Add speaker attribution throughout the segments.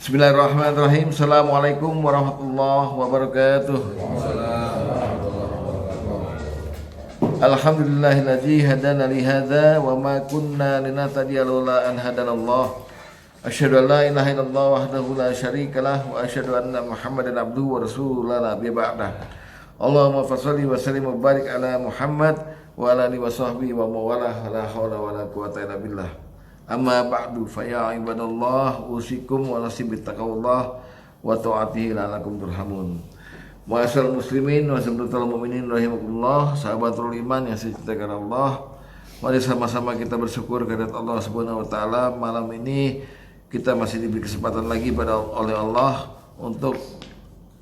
Speaker 1: Bismillahirrahmanirrahim. Assalamualaikum warahmatullahi wabarakatuh. Alhamdulillahilladzi hadana li hadza wa ma kunna linahtadiya laula an hadanallah. Asyhadu an la ilaha illallah wahdahu la syarikalah wa asyhadu anna Muhammadan abduhu wa rasuluhu la nabiyya ba'dah. Allahumma fasholli wa sallim wa barik ala Muhammad wa ala alihi wa sahbihi wa mawalah la haula wa la quwwata illa billah. Amma ba'du fa ya ibadallah usikum wa nafsi bittaqwallah wa ta'atihi la'allakum turhamun. Ma'asyiral muslimin wa sahabatul mukminin rahimakumullah, sahabatul iman yang dicintai Allah. Mari sama-sama kita bersyukur kehadirat Allah Subhanahu wa taala. Malam ini kita masih diberi kesempatan lagi oleh Allah untuk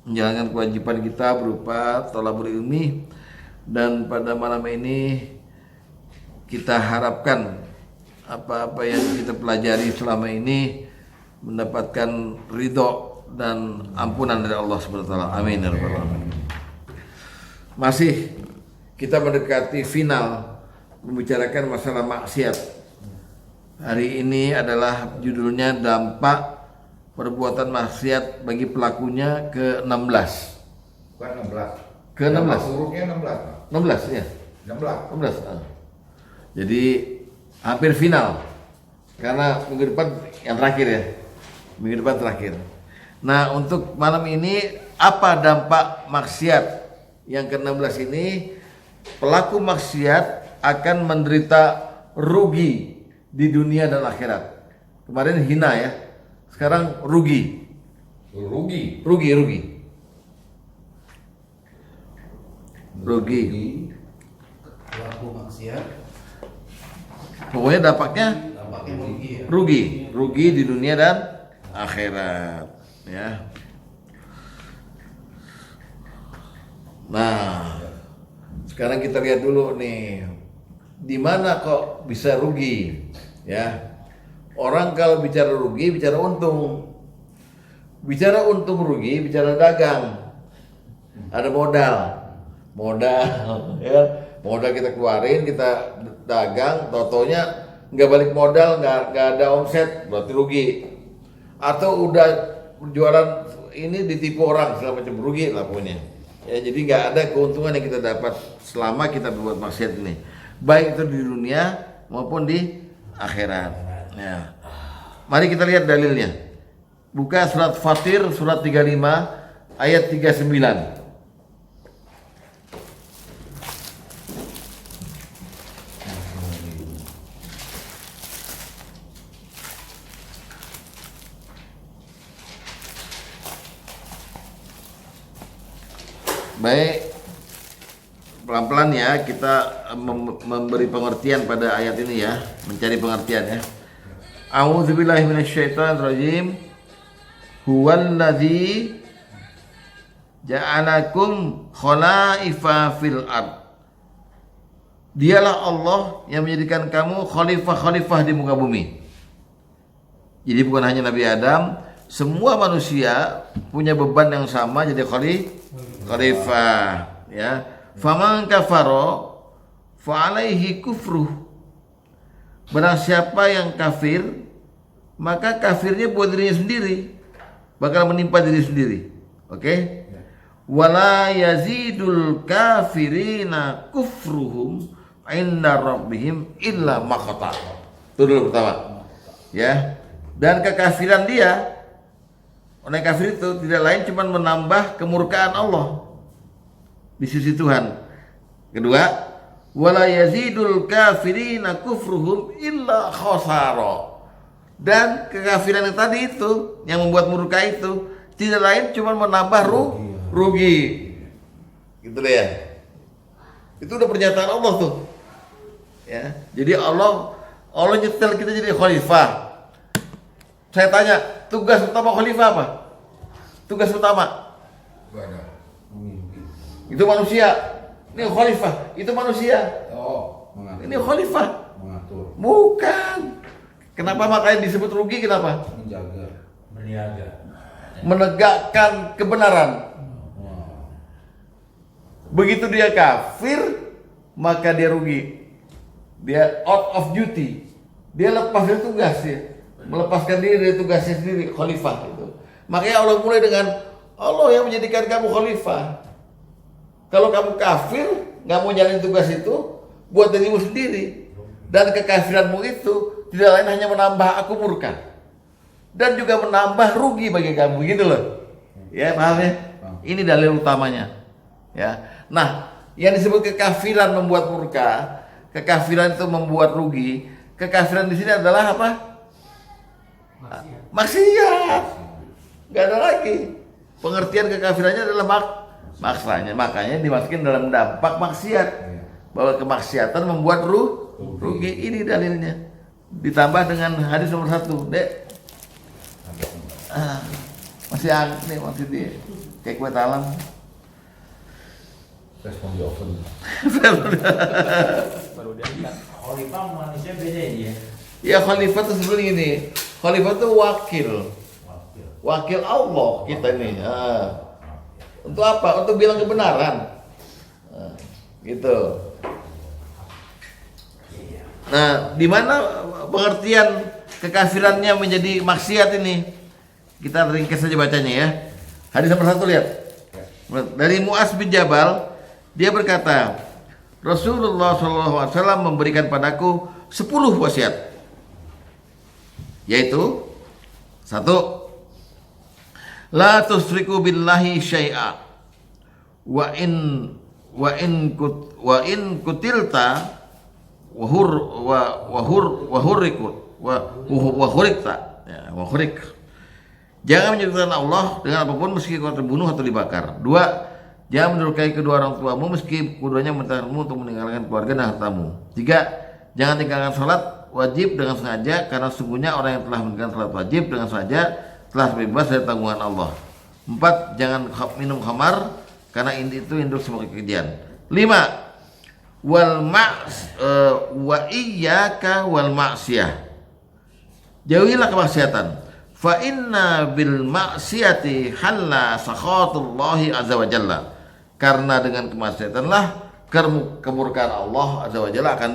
Speaker 1: menjalankan kewajiban kita berupa thalabul ilmi, dan pada malam ini kita harapkan apa-apa yang kita pelajari selama ini mendapatkan ridho dan ampunan dari Allah Subhanahu wa taala. Amin ya rabbal alamin. Masih kita mendekati final membicarakan masalah maksiat. Hari ini adalah judulnya dampak perbuatan maksiat bagi pelakunya ke-16.
Speaker 2: Bukan 16.
Speaker 1: Ke-16.
Speaker 2: Hurufnya 16.
Speaker 1: 16 ya.
Speaker 2: 16.
Speaker 1: Jadi hampir final, karena minggu depan yang terakhir ya, minggu depan terakhir. Nah, untuk malam ini apa dampak maksiat yang ke-16 ini? Pelaku maksiat akan menderita rugi di dunia dan akhirat. Kemarin hina ya, sekarang rugi.
Speaker 3: Pelaku maksiat
Speaker 1: Pokoknya dampaknya rugi di dunia dan akhirat ya. Nah, sekarang kita lihat dulu nih, di mana kok bisa rugi ya. Orang kalau bicara rugi bicara untung, bicara untung rugi bicara dagang. Ada modal ya, modal kita keluarin, kita dagang, totonya nggak balik modal, nggak ada omset, berarti rugi. Atau udah jualan ini ditipu orang segala macam, rugi lah pokoknya ya. Jadi nggak ada keuntungan yang kita dapat selama kita berbuat maksiat ini, baik itu di dunia maupun di akhirat ya. Mari kita lihat dalilnya. Buka surat Fatir surat 35 ayat 39. Baik, pelan-pelan ya kita memberi pengertian pada ayat ini ya, mencari pengertian ya. A'udzubillahi minasyaitonirrajim. Huwallazi ja'alakum khalaifa fil ard. Dialah Allah yang menjadikan kamu khalifah-khalifah di muka bumi. Jadi bukan hanya Nabi Adam, semua manusia punya beban yang sama jadi khalifah ya. Faman kafaro fa alaihi kufruh. Barang siapa yang kafir, maka kafirnya buat dirinya sendiri, bakal menimpa diri sendiri. Oke? Wala yazidul kafirina kufruhum inda rabbihim illa maqta. Itu dulu pertama. Ya. Dan kekafiran dia, orang kafir itu tidak lain cuma menambah kemurkaan Allah di sisi Tuhan. Kedua, wala yazidul kafirina kufruhum illa khasara. Dan kekafiran yang tadi itu, yang membuat murka itu, tidak lain cuma menambah rugi. Gitu deh ya. Itu udah pernyataan Allah tuh. Ya. Jadi Allah nyetel kita jadi khalifah. Saya tanya, tugas utama khalifah apa? Tugas utama itu manusia. Ini khalifah, itu manusia.
Speaker 2: Mengatur.
Speaker 1: Ini khalifah.
Speaker 2: Mengatur.
Speaker 1: Bukan. Kenapa makanya disebut rugi? Kenapa?
Speaker 2: Menjaga.
Speaker 3: berniaga,
Speaker 1: menegakkan kebenaran. Begitu dia kafir, maka dia rugi. Dia out of duty. Dia lepas dari tugas ya. Melepaskan diri dari tugasnya sendiri, khalifah itu. Makanya Allah mulai dengan Allah yang menjadikan kamu khalifah. Kalau kamu kafir, nggak mau jalan tugas itu, buat dirimu sendiri. Dan kekafiranmu itu tidak lain hanya menambah aku murka. Dan juga menambah rugi bagi kamu, gitu loh. Ya, paham ya? Ini dalil utamanya. Ya. Nah, yang disebut kekafiran membuat murka, kekafiran itu membuat rugi. Kekafiran di sini adalah apa? Maksiat. Nggak ada lagi. Pengertian kekafirannya adalah maksanya. Makanya dimasukin dalam dampak maksiat. Bahwa kemaksiatan membuat rugi. Ini dalilnya. Ditambah dengan hadis nomor 1, Dek. Masih anget nih, masih di kayak kue talam.
Speaker 2: Respon di oven.
Speaker 3: Baru dia bilang, khalifah manusia beda dia.
Speaker 1: Ya, khalifah itu sebenarnya ini. Khalifah itu wakil Allah kita ini. Untuk apa? Untuk bilang kebenaran. Gitu. Nah, di mana pengertian kekafirannya menjadi maksiat ini? Kita ringkas saja bacanya ya. Hadis nomor 1 lihat. Dari Mu'az bin Jabal, dia berkata, Rasulullah SAW memberikan padaku 10 wasiat. Yaitu 1, la tusriku billahi syai'a wa in kutilta wa hurik. Jangan menyekutukan Allah dengan apapun meski kau terbunuh atau dibakar. 2, jangan mendurhakai kedua orang tuamu meski keduanya memerintahkanmu untuk meninggalkan keluarga dan hartamu. 3, jangan tinggalkan salat wajib dengan sengaja, karena sesungguhnya orang yang telah meninggalkan salat wajib dengan sengaja telah bebas dari tanggungan Allah. 4, jangan minum khamar, karena itu induk semua kekejian. 5, wa iyyaka wal ma'siyah. Jauhilah kemaksiatan. Fa inna bil ma'siyati halla sakhatullahi azza wa jalla. Karena dengan kemaksiatanlah kemurkaan Allah azza wa jalla akan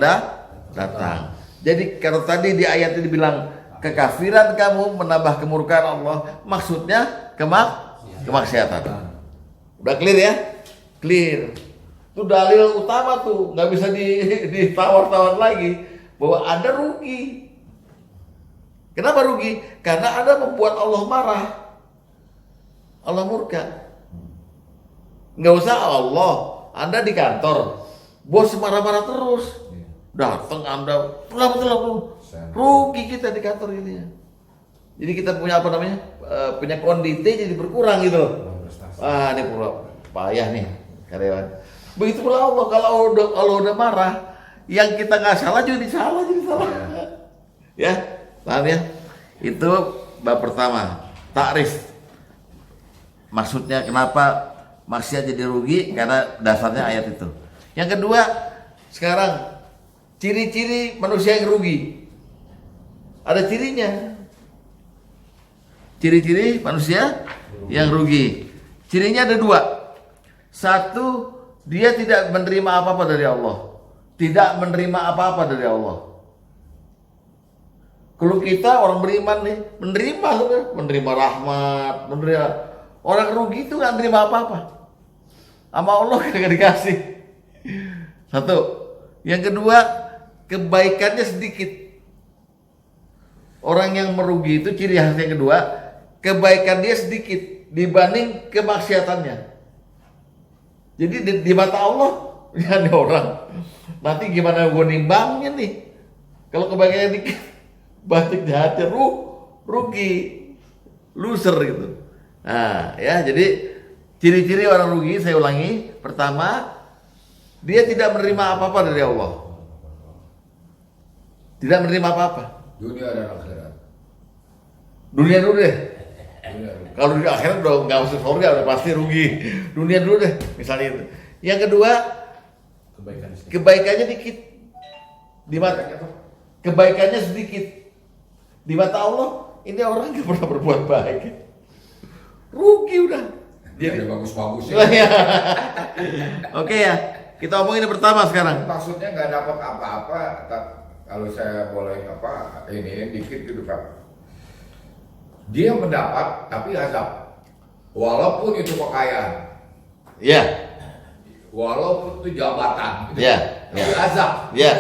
Speaker 1: datang. Jadi kalau tadi di ayat ini dibilang kekafiran kamu menambah kemurkaan Allah, maksudnya kemaksiatan. Udah clear ya? Clear. Itu dalil utama tuh, nggak bisa ditawar-tawar lagi bahwa ada rugi. Kenapa rugi? Karena Anda membuat Allah marah, Allah murka. Nggak usah Allah, Anda di kantor, bos marah-marah terus, datang Anda, rugi kita di kantor ini. Jadi kita punya apa namanya? Punya kondisi jadi berkurang gitu. Ini payah nih karyawan. Begitu pula Allah, kalau udah marah, yang kita nggak salah jadi salah. Ya, paham ya? Itu bab pertama, takrif. Maksudnya kenapa maksiat jadi rugi? Karena dasarnya ayat itu. Yang kedua, sekarang ciri-ciri manusia yang rugi. Ada cirinya. Ciri-ciri manusia yang rugi. Cirinya ada 2. 1, dia tidak menerima apa-apa dari Allah. Tidak menerima apa-apa dari Allah. Kalau kita orang beriman nih, menerima rahmat, menerima. Orang rugi itu nggak menerima apa-apa. Sama Allah kagak dikasih. 1. Yang kedua, kebaikannya sedikit. Orang yang merugi itu ciri khas yang kedua, kebaikan dia sedikit dibanding kemaksiatannya. Jadi di mata Allah, ya ada orang. Nanti gimana gue nimbangnya nih? Kalau kebaikannya dikit, banyak jahatnya rugi, loser gitu. Nah, ya jadi ciri-ciri orang rugi saya ulangi. Pertama, dia tidak menerima apa-apa dari Allah. Tidak menerima apa-apa.
Speaker 2: Dunia dan akhirat.
Speaker 1: Dunia dulu deh.
Speaker 2: Dunia.
Speaker 1: Kalau di akhirat udah nggak masuk surga, udah pasti rugi. Dunia dulu deh, misalnya itu. Yang kedua, kebaikannya dikit. Di mata kebaikannya sedikit. Di mata Allah, ini orang nggak pernah berbuat baik. Rugi udah.
Speaker 2: Jadi bagus-bagus
Speaker 1: ya. Oke ya, kita omongin yang pertama sekarang.
Speaker 2: Maksudnya nggak dapat apa-apa. Kalau saya boleh ini dikit gitu Pak. Dia mendapat tapi azab. Walaupun itu kekayaan,
Speaker 1: Ya,
Speaker 2: walaupun itu jabatan,
Speaker 1: ya,
Speaker 2: tapi
Speaker 1: ya,
Speaker 2: azab.
Speaker 1: ya,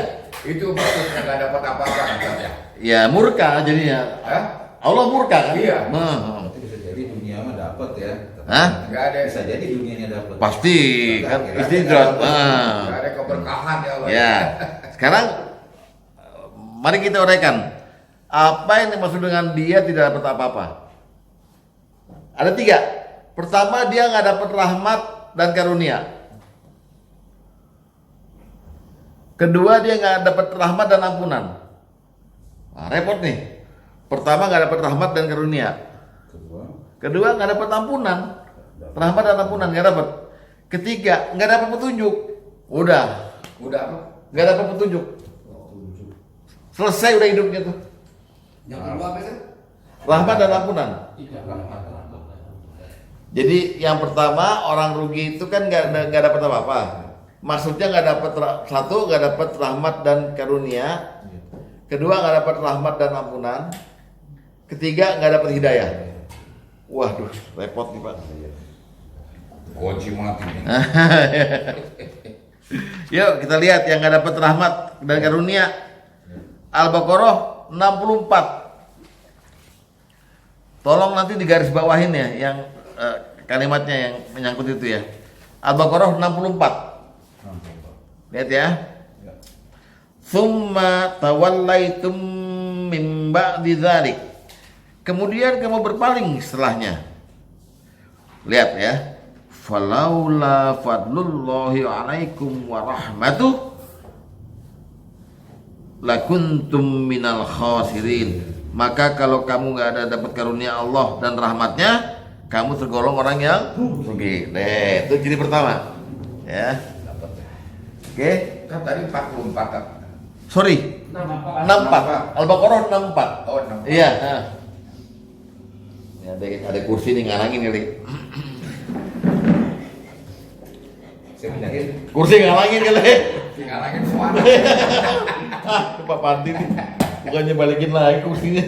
Speaker 2: Itu maksudnya nggak dapat apa-apa azabnya.
Speaker 1: ya murka jadinya.
Speaker 2: Hah?
Speaker 1: Allah murka kan?
Speaker 2: Iya.
Speaker 1: Nah,
Speaker 4: Berarti bisa jadi dunia mah dapat ya.
Speaker 1: Hah?
Speaker 2: Nggak ada,
Speaker 4: Bisa jadi dunianya dapat.
Speaker 1: pasti kan
Speaker 4: Kira-kira
Speaker 1: istidrat.
Speaker 2: nggak ada keberkahan ya Allah.
Speaker 1: Ya, sekarang mari kita uraikan apa yang dimaksud dengan dia tidak dapat apa-apa. Ada 3. Pertama, dia nggak dapat rahmat dan karunia. Kedua, dia nggak dapat rahmat dan ampunan. Nah, repot nih. Pertama, nggak dapat rahmat dan karunia. Kedua, nggak dapat ampunan. Rahmat dan ampunan nggak dapat. Ketiga, nggak dapat petunjuk. Udah,
Speaker 2: Udah apa?
Speaker 1: nggak dapat petunjuk. Selesai udah hidupnya tuh.
Speaker 2: Yang kedua apa sih?
Speaker 1: Rahmat dan ampunan.
Speaker 3: Tidak.
Speaker 1: Jadi yang pertama, orang rugi itu kan nggak dapat apa-apa. Maksudnya nggak dapat satu, nggak dapat rahmat dan karunia. Kedua, nggak dapat rahmat dan ampunan. Ketiga, nggak dapat hidayah. Waduh, repot nih Pak.
Speaker 2: Kunci mati nih.
Speaker 1: Yuk kita lihat yang nggak dapat rahmat dan karunia. Al-Baqarah 64. Tolong nanti digaris bawahin ya yang kalimatnya yang menyangkut itu ya. Al-Baqarah 64. Lihat ya. Tsumma tawallaitum min ba'di dzalik. Kemudian kamu berpaling setelahnya. Lihat ya. Falaula fadlullahi alaikum wa rahmatuh lakuntum minal khasirin. Maka kalau kamu nggak ada dapat karunia Allah dan rahmatnya, kamu tergolong orang yang rugi. Itu ciri pertama. Ya. Oke.
Speaker 2: Kan tadi 44 kan?
Speaker 1: Sorry.
Speaker 3: 64.
Speaker 1: 64. Al-Baqarah 64.
Speaker 2: Oh, 64.
Speaker 1: Iya. Nah. Ya, ada kursi nih ngalangin kali.
Speaker 4: Saya pindahin.
Speaker 1: Kursi ngalangin kali.
Speaker 2: Tinggal lagi suara.
Speaker 1: Pak Pandi nih. Bukannya balikin lagi kursinya.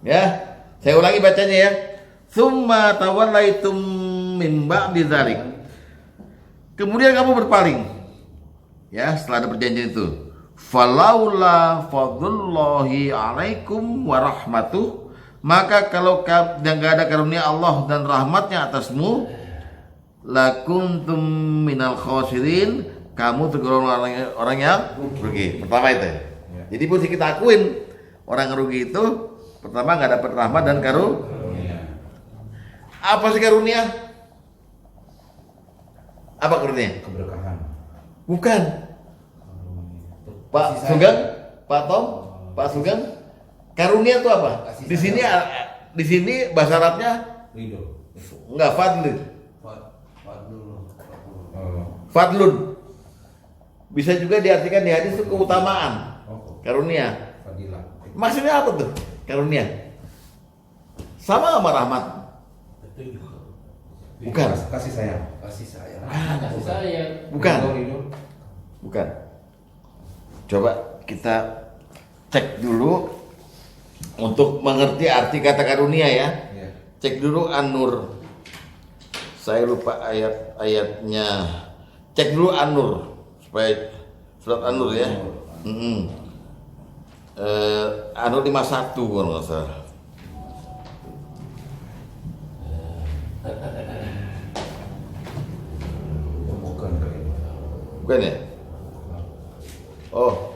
Speaker 1: Ya, saya ulangi bacanya ya. Tsumma tawallaitum min ba'di dzalik. Kemudian kamu berpaling. Ya, setelah ada perjanjian itu. Falaula fadlullahi alaikum wa rahmatuh. Maka kalau nggak ada karunia Allah dan rahmatnya atasmu, lakuntum minal khasirin, kamu tergolong orang yang rugi. Pertama itu. Jadi mesti kita akuin orang rugi itu pertama nggak dapat rahmat dan karunia. Apa sih karunia? Apa karunia?
Speaker 4: Keberkahan.
Speaker 1: Bukan. Pak Sugeng, Pak Tom, Pak Sugeng, karunia itu apa? Di sini bahasa Arabnya
Speaker 4: Ridho.
Speaker 1: enggak fadlun.
Speaker 4: Oh.
Speaker 1: Fadlun. Bisa juga diartikan di hadis itu keutamaan. Karunia.
Speaker 4: Fadilah.
Speaker 1: Maksudnya apa tuh? Karunia. Sama sama rahmat. Bukan.
Speaker 4: Kasih sayang.
Speaker 2: Kasih sayang.
Speaker 3: Kasih sayang.
Speaker 1: Bukan.
Speaker 4: Ridho.
Speaker 1: Bukan. Coba kita cek dulu untuk mengerti arti kata karunia ya.
Speaker 4: Iya.
Speaker 1: Cek dulu An-Nur. Saya lupa ayat-ayatnya. Cek dulu An-Nur supaya surat An-Nur ya. An-Nur 51 kalau nggak salah.
Speaker 4: Bukan.
Speaker 1: Bukan ya? Oh,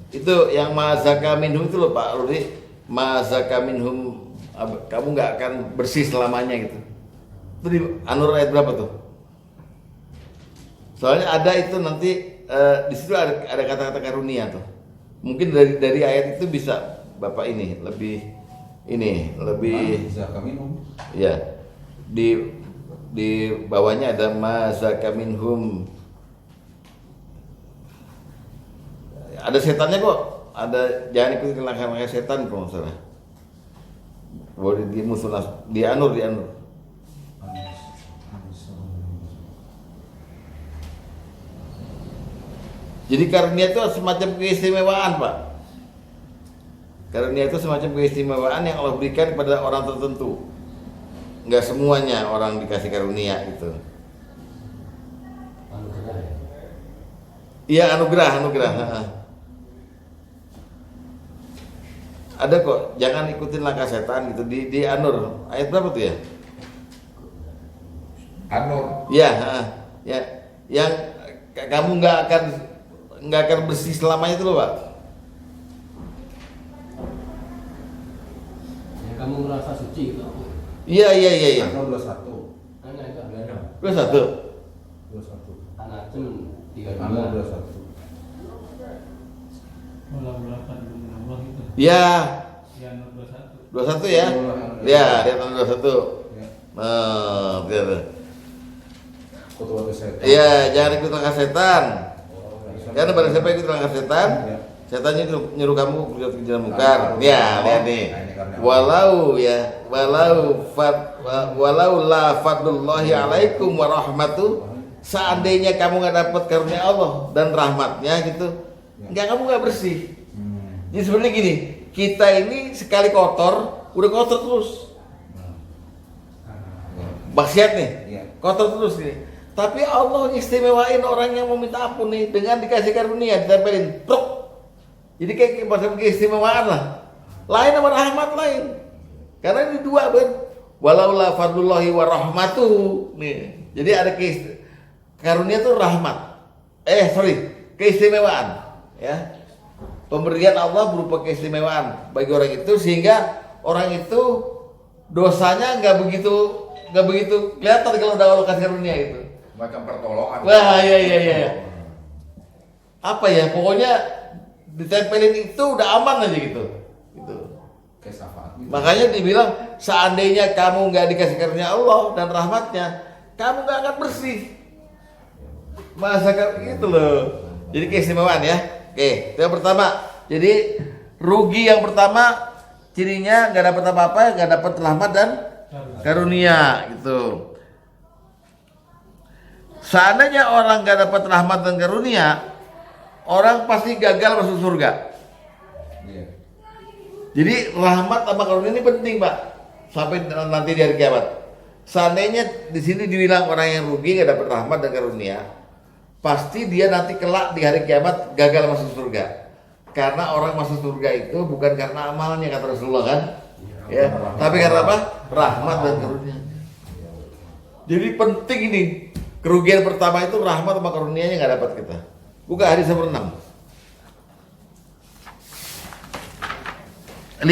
Speaker 1: itu yang mazaka minhum itu loh Pak Rudi. Mazaka minhum, kamu nggak akan bersih selamanya gitu. Itu di An-Nur ayat berapa tuh? Soalnya ada itu nanti di situ ada kata-kata karunia tuh. Mungkin dari ayat itu bisa Bapak ini lebih
Speaker 4: Zaka minhum.
Speaker 1: ya di bawahnya ada mazaka minhum. Ada setannya kok, ada jangan ikutin langkah-langkah setan kalau nggak salah. Boleh di musuh di An-Nur. Jadi karunia itu semacam keistimewaan Pak. Karunia itu semacam keistimewaan yang Allah berikan kepada orang tertentu. Enggak semuanya orang dikasih karunia gitu.
Speaker 3: Anugerah ya.
Speaker 1: Iya, anugerah. Ada kok, jangan ikutin langkah setan gitu di An-Nur. Ayat berapa tuh ya?
Speaker 2: An-Nur.
Speaker 1: Ya, ya. Yang kamu nggak akan bersih selamanya itu loh, Pak.
Speaker 5: Ya, kamu merasa suci gitu.
Speaker 1: Iya.
Speaker 4: An-Nur 21.
Speaker 5: Anak itu ada.
Speaker 1: Terus satu.
Speaker 4: 21.
Speaker 5: Anak cem 32.
Speaker 4: An-Nur 21.
Speaker 3: Mula-mulakan dengan Allah itu.
Speaker 1: Ya,
Speaker 3: Ya nomor 21.
Speaker 1: 21 ya. Ya, dia tahun 21.
Speaker 4: Ya.
Speaker 1: Nah, dia tuh.
Speaker 4: Kutu setan.
Speaker 1: Iya, jangan ikut langkah setan.
Speaker 4: Oh,
Speaker 1: Karena barang siapa ikut langkah setan,
Speaker 4: Ya.
Speaker 1: setannya nyuruh kamu berbuat kejiran mungkar. Ya, lihat nih.
Speaker 4: Nah, ini karena
Speaker 1: Walau la fadlullahi alaikum wa rahmatu, seandainya kamu nggak dapat karunia Allah dan rahmatnya gitu, kamu nggak bersih. Jadi sebenarnya gini, kita ini sekali kotor, udah kotor terus. Maksiat nih,
Speaker 4: Iya.
Speaker 1: kotor terus nih. Tapi Allah istimewain orang yang mau minta ampun nih dengan dikasih karunia, ditempelin, truk. Jadi kayak macam keistimewaan lah. Lain sama rahmat lain. Karena ini dua walaula fadlullahi wa rahmatuhu nih. Jadi ada karunia itu rahmat. Keistimewaan, ya. Pemberian Allah berupa keistimewaan bagi orang itu sehingga orang itu dosanya nggak begitu kelihatan kalau udah Allah kasih karunia itu.
Speaker 2: Macam pertolongan.
Speaker 1: Wah, iya. Apa ya? Pokoknya ditempelin itu udah aman aja gitu. Gitu.
Speaker 4: Kayak syafaat gitu.
Speaker 1: Makanya dibilang seandainya kamu nggak dikasih karunia Allah dan rahmatnya, kamu nggak akan bersih. Masa gitu loh. Jadi keistimewaan ya. Oke, itu yang pertama. Jadi rugi yang pertama cirinya nggak dapat apa-apa, nggak dapat rahmat dan karunia gitu. Seandainya orang nggak dapat rahmat dan karunia, orang pasti gagal masuk surga.
Speaker 4: Iya.
Speaker 1: Jadi rahmat sama karunia ini penting, Pak, sampai nanti di hari kiamat. Seandainya di sini dibilang orang yang rugi nggak dapat rahmat dan karunia, pasti dia nanti kelak di hari kiamat gagal masuk surga. Karena orang masuk surga itu bukan karena amalnya kata Rasulullah kan, ya, tapi karena apa? Rahmat dan karunia. Jadi penting ini. Kerugian pertama itu rahmat sama karunianya nggak dapat kita. Buka hadis nomor 6. 5.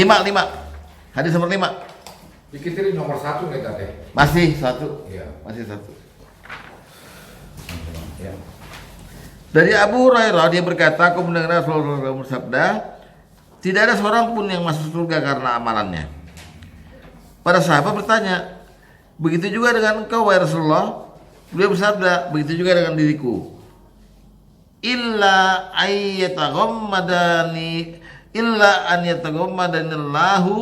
Speaker 1: Hadis nomor 5.
Speaker 2: Dikitirin nomor 1 nih tadi.
Speaker 1: Masih satu.
Speaker 2: Iya.
Speaker 1: Masih satu.
Speaker 4: Ya.
Speaker 1: Dari Abu Hurairah dia berkata, aku mendengar Rasulullah bersabda, tidak ada seorang pun yang masuk surga karena amalannya. Para sahabat bertanya, begitu juga dengan engkau wahai Rasulullah? Beliau bersabda, begitu juga dengan diriku. Illa an yataghammadanillahu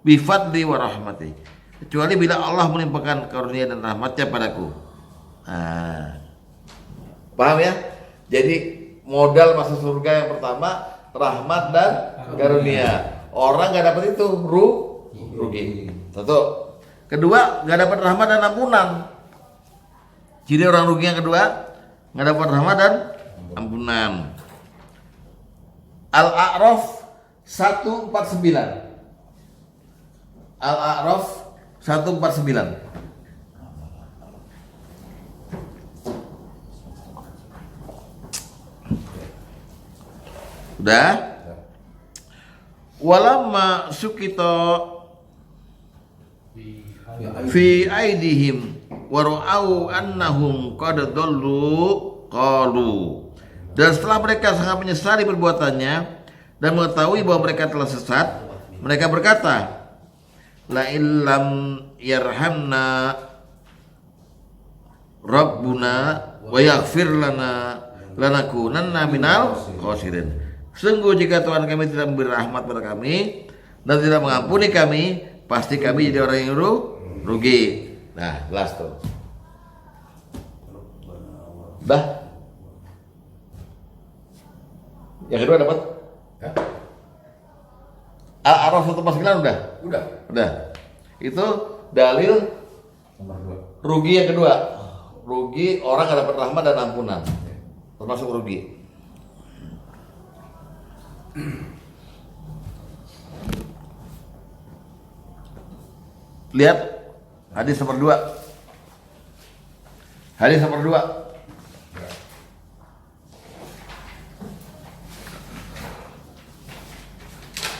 Speaker 1: bifadli wa rahmati. Kecuali bila Allah melimpahkan karunia dan rahmatnya padaku. Nah, paham ya? Jadi modal masuk surga yang pertama rahmat dan karunia. Orang nggak dapat itu rugi. Satu. Kedua, nggak dapat rahmat dan ampunan. Jadi orang rugi yang kedua nggak dapat rahmat dan ampunan. Al-A'raf 149. Al-A'raf 149. Udah? Walamma sukita fi aidihim wa ra'au annahum qad dallu qalu. Dan setelah mereka sangat menyesali perbuatannya dan mengetahui bahwa mereka telah sesat, mereka berkata, la illam yarhamna rabbuna wa yaghfir lana lanakunanna minal khasirin. Sungguh jika Tuhan kami tidak memberi rahmat pada kami dan tidak mengampuni kami, pasti kami jadi orang yang rugi. Nah, jelas tuh. Dah. Yang kedua dapat?
Speaker 2: Ya.
Speaker 1: Al-A'raf 149 udah.
Speaker 2: Udah.
Speaker 1: Itu dalil
Speaker 4: Nomor 2.
Speaker 1: rugi yang kedua. Rugi orang nggak dapat rahmat dan ampunan. Termasuk rugi. Lihat hadis nomor 2. Hadis nomor 2.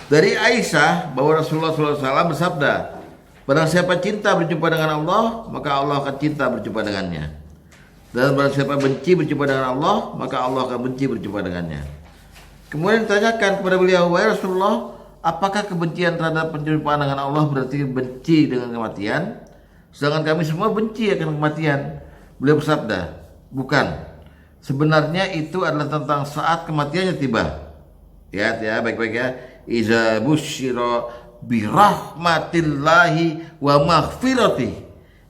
Speaker 1: Dari Aisyah bahwa Rasulullah SAW bersabda, barang siapa cinta berjumpa dengan Allah, maka Allah akan cinta berjumpa dengannya. Dan barang siapa benci berjumpa dengan Allah, maka Allah akan benci berjumpa dengannya. Kemudian ditanyakan kepada beliau, wahai Rasulullah, apakah kebencian terhadap perjumpaan dengan Allah berarti benci dengan kematian? Sedangkan kami semua benci akan kematian. Beliau bersabda, bukan. Sebenarnya itu adalah tentang saat kematiannya tiba. Lihat ya, baik-baik ya. Iza busyira birahmatillahi wa maghfiratih.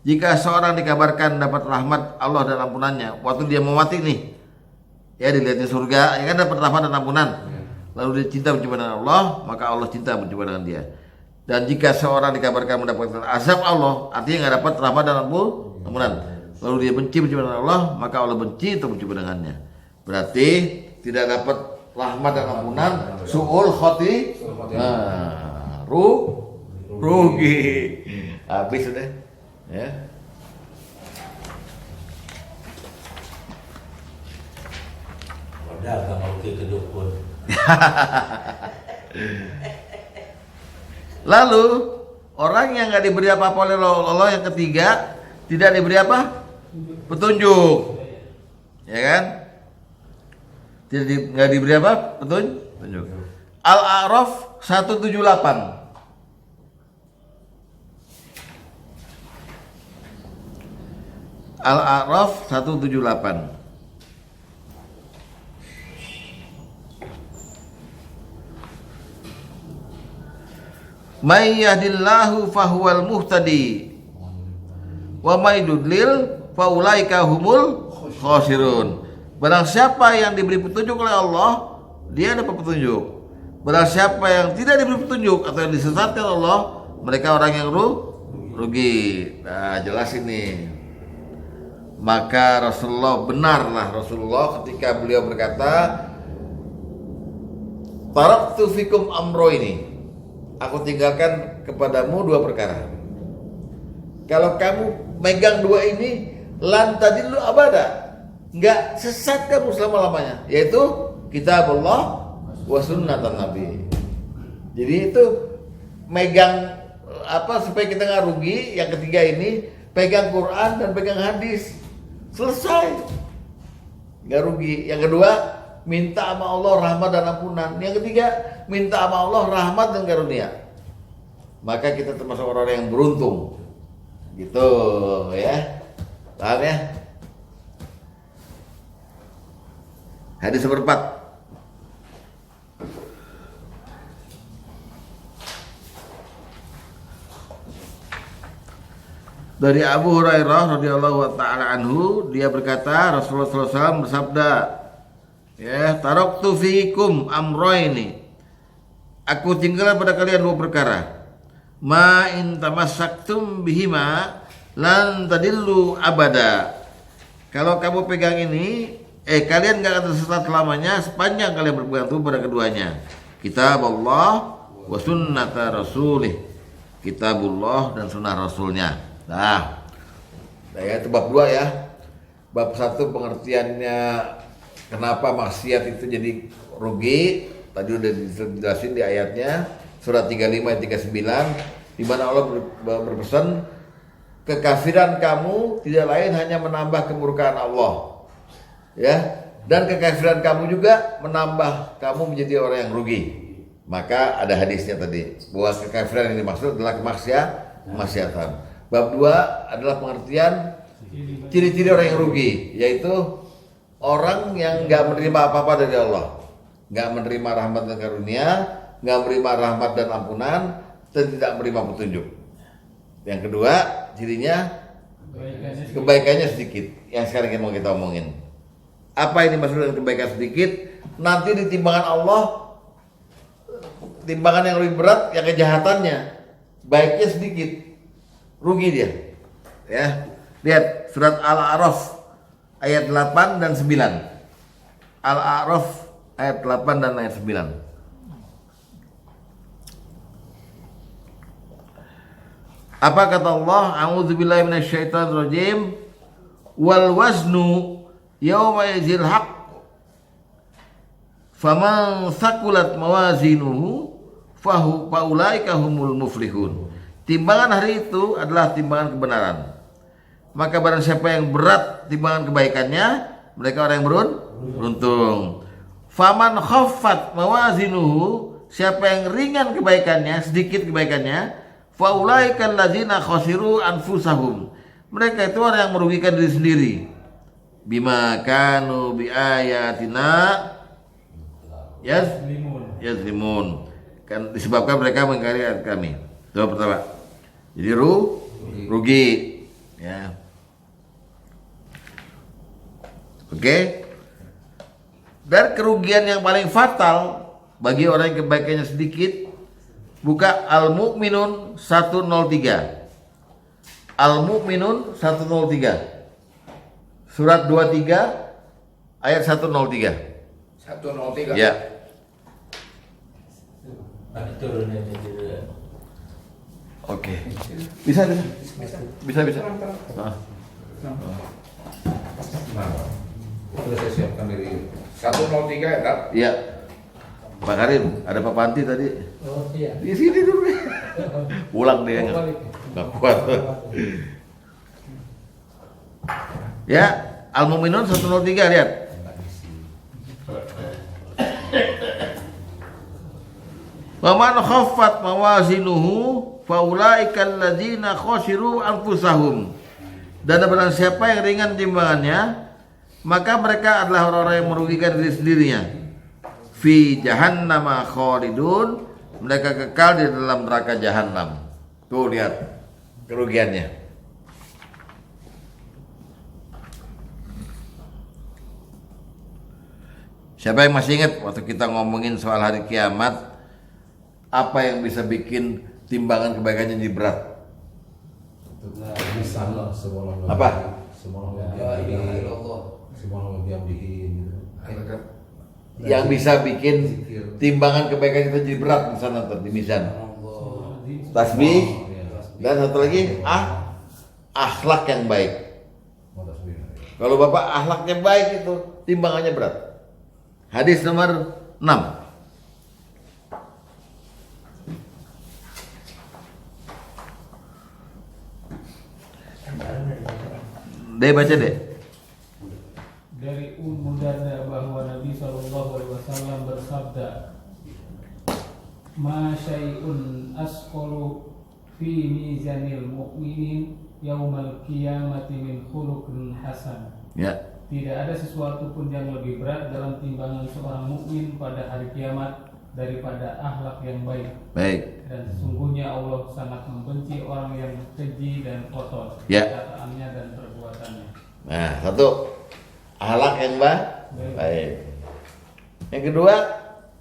Speaker 1: Jika seorang dikabarkan dapat rahmat Allah dan ampunannya, waktu dia mau mati nih, ya dilihatnya surga, ya kan dapat rahmat dan ampunan. Lalu dia cinta berjumpa dengan Allah, maka Allah cinta berjumpa dengan dia. Dan jika seorang dikabarkan mendapatkan azab Allah, artinya nggak dapat rahmat dan ampunan. Lalu dia benci berjumpa dengan Allah, maka Allah benci untuk berjumpa dengannya. Berarti tidak dapat rahmat dan ampunan, su'ul khoti, rugi. Habis sudah, ya.
Speaker 5: Modal gak mau ke dukun.
Speaker 1: Lalu orang yang nggak diberi apa-apa oleh Allah yang ketiga tidak diberi apa? Petunjuk, ya kan? Nggak diberi apa? Petunjuk. Al-A'raf 178. Al-A'raf 178. May yahdillahu fahuwal muhtadi wa may yudlil faulaika humul khasirun. Barang siapa yang diberi petunjuk oleh Allah, dia dapat petunjuk. Barang siapa yang tidak diberi petunjuk atau yang disesatkan Allah, mereka orang yang rugi. Nah, jelas ini. Maka benarlah Rasulullah ketika beliau berkata, taraktu fikum amro ini. Aku tinggalkan kepadamu dua perkara. Kalau kamu megang dua ini, lan tadillu abada, nggak sesat kamu selama-lamanya, yaitu kitabullah wa sunnatan nabi. Jadi itu megang apa supaya kita nggak rugi. Yang ketiga ini pegang Quran dan pegang hadis, selesai, nggak rugi. Yang kedua, minta sama Allah rahmat dan ampunan. Yang ketiga, minta sama Allah rahmat dan karunia. Maka kita termasuk orang yang beruntung. Gitu ya. Paham ya? Hadis nomor 4. Dari Abu Hurairah radhiyallahu taala anhu, dia berkata, Rasulullah SAW bersabda, ya, taraktu fiikum amroini. Aku tinggal pada kalian dua perkara. Ma in tamassaktum bihima lan tadillu abada. Kalau kamu pegang ini, kalian gak akan tersesat selamanya sepanjang kalian berpegang teguh pada keduanya. Kitabullah wa sunnata rasulih. Kitabullah dan sunnah rasulnya. Nah, ya itu bab 2 ya. Bab 1 pengertiannya kenapa maksiat itu jadi rugi. Tadi udah dijelasin di ayatnya surat 35 ayat 39, di mana Allah berpesan, kekafiran kamu tidak lain hanya menambah kemurkaan Allah. Ya, dan kekafiran kamu juga menambah kamu menjadi orang yang rugi. Maka ada hadisnya tadi bahwa kekafiran yang dimaksud adalah kemaksiatan. Bab 2 adalah pengertian ciri-ciri orang yang rugi, yaitu orang yang nggak menerima apa-apa dari Allah, nggak menerima rahmat dan karunia, nggak menerima rahmat dan ampunan, dan tidak menerima petunjuk. Yang kedua, cirinya kebaikannya sedikit. Yang sekarang mau kita omongin. Apa ini maksud dengan kebaikan sedikit? Nanti di timbangan Allah timbangan yang lebih berat yang kejahatannya, baiknya sedikit, rugi dia. Ya, lihat surat Al-A'raf ayat 8 dan 9. Al-A'raf ayat 8 dan ayat 9. Apa kata Allah? A'udzubillahi minasyaitonirrajim. Wal waznu yauma yazil haqq. Faman thaqulat mawazinuhu faulaika humul muflihun. Timbangan hari itu adalah timbangan kebenaran. Maka barang siapa yang berat timbangan kebaikannya, mereka orang yang beruntung. Faman khaffat mawazinuhu, siapa yang ringan kebaikannya, sedikit kebaikannya, faulaika allazina khasiru anfusahum. Mereka itu orang yang merugikan diri sendiri. Bima kanu biayatina yazlimun. Kan disebabkan mereka mengingkari ayat kami. Itu pertama. Jadi rugi. Ya. Oke. Dan kerugian yang paling fatal bagi orang yang kebaikannya sedikit, buka Al-Mu'minun 103. Al-Mu'minun 103. Surat 23 ayat 103.
Speaker 2: 103.
Speaker 1: Ya. Oke. Bisa. Ah.
Speaker 4: Nah, sudah saya siapkan dari
Speaker 2: 103 ya, Tat?
Speaker 1: Iya. Pak Karim, ada Pak Panti tadi.
Speaker 5: Oh iya.
Speaker 1: Di sini dulu. Pulang dia nggak kuat. Ya, Al-Mu'minun 103 lihat. Waman khaffat mawazinuhu faulaika alladzina khasiru anfusahum. Dan barang siapa yang ringan timbangannya, maka mereka adalah orang-orang yang merugikan diri sendirinya. Fi jahannama khalidun, mereka kekal di dalam neraka jahanam. Tuh lihat kerugiannya. Siapa yang masih ingat waktu kita ngomongin soal hari kiamat, apa yang bisa bikin timbangan kebaikannya jadi berat? Apa? Yang bisa bikin timbangan kebaikan kita jadi berat di sana di mizan. Tasbih dan satu lagi akhlak yang baik. Kalau Bapak akhlaknya baik itu timbangannya berat. Hadis nomor 6. Deh baca deh.
Speaker 3: Dari Ummu Darda bahwa Nabi SAW bersabda, "Ma syai'un asqalu fi mizanil mu'minin yaumal qiyamati min khuluqin hasan."
Speaker 1: Ya.
Speaker 3: Tidak ada sesuatu pun yang lebih berat dalam timbangan seorang mukmin pada hari kiamat daripada akhlak yang baik.
Speaker 1: Baik.
Speaker 3: Dan sesungguhnya Allah sangat membenci orang yang keji dan kotor,
Speaker 1: Ya.
Speaker 3: perkataannya dan perbuatannya.
Speaker 1: Nah, satu akhlak yang baik. Yang kedua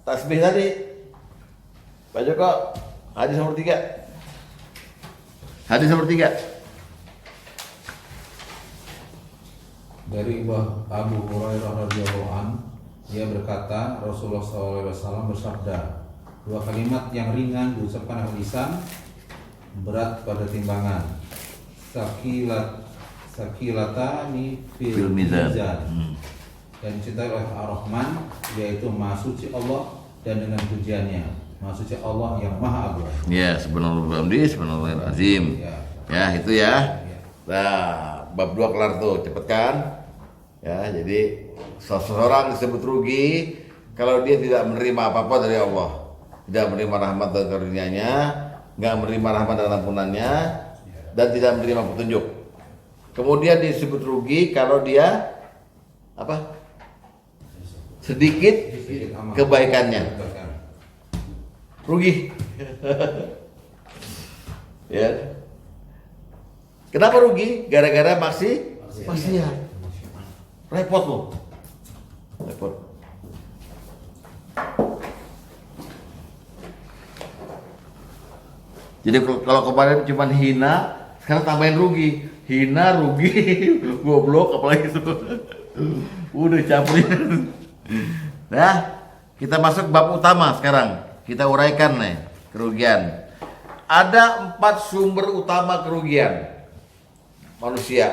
Speaker 1: tasbih tadi. Pak Joko, hadis nomor 3. Hadis nomor 3.
Speaker 4: Dari Abu Hurairah radhiyallahu an, dia berkata Rasulullah SAW bersabda, dua kalimat yang ringan diucapkan oleh lisan, berat pada timbangan. Sakilatani fil mizan. Dan dicintai oleh Ar-Rahman, yaitu Maha Suci Allah dan dengan pujiannya, Maha Suci Allah yang Maha Agung.
Speaker 1: Ya, subhanallahil azim. Ya, itu ya. Nah, bab 2 kelar tuh, cepet kan? Ya, jadi seseorang disebut rugi kalau dia tidak menerima apa-apa dari Allah, tidak menerima rahmat dan karunia-Nya, nggak menerima rahmat dan ampunannya, dan tidak menerima petunjuk. Kemudian disebut rugi kalau dia apa? Sedikit kebaikannya. Rugi. Ya. Kenapa rugi? Gara-gara maksiat. Repot loh. Repot. Jadi kalau kemarin cuma hina, sekarang tambahin rugi. Hina, rugi, goblok, apalagi itu. Udah campurin. Nah, kita masuk bab utama sekarang. Kita uraikan nih kerugian. Ada 4 sumber utama kerugian manusia.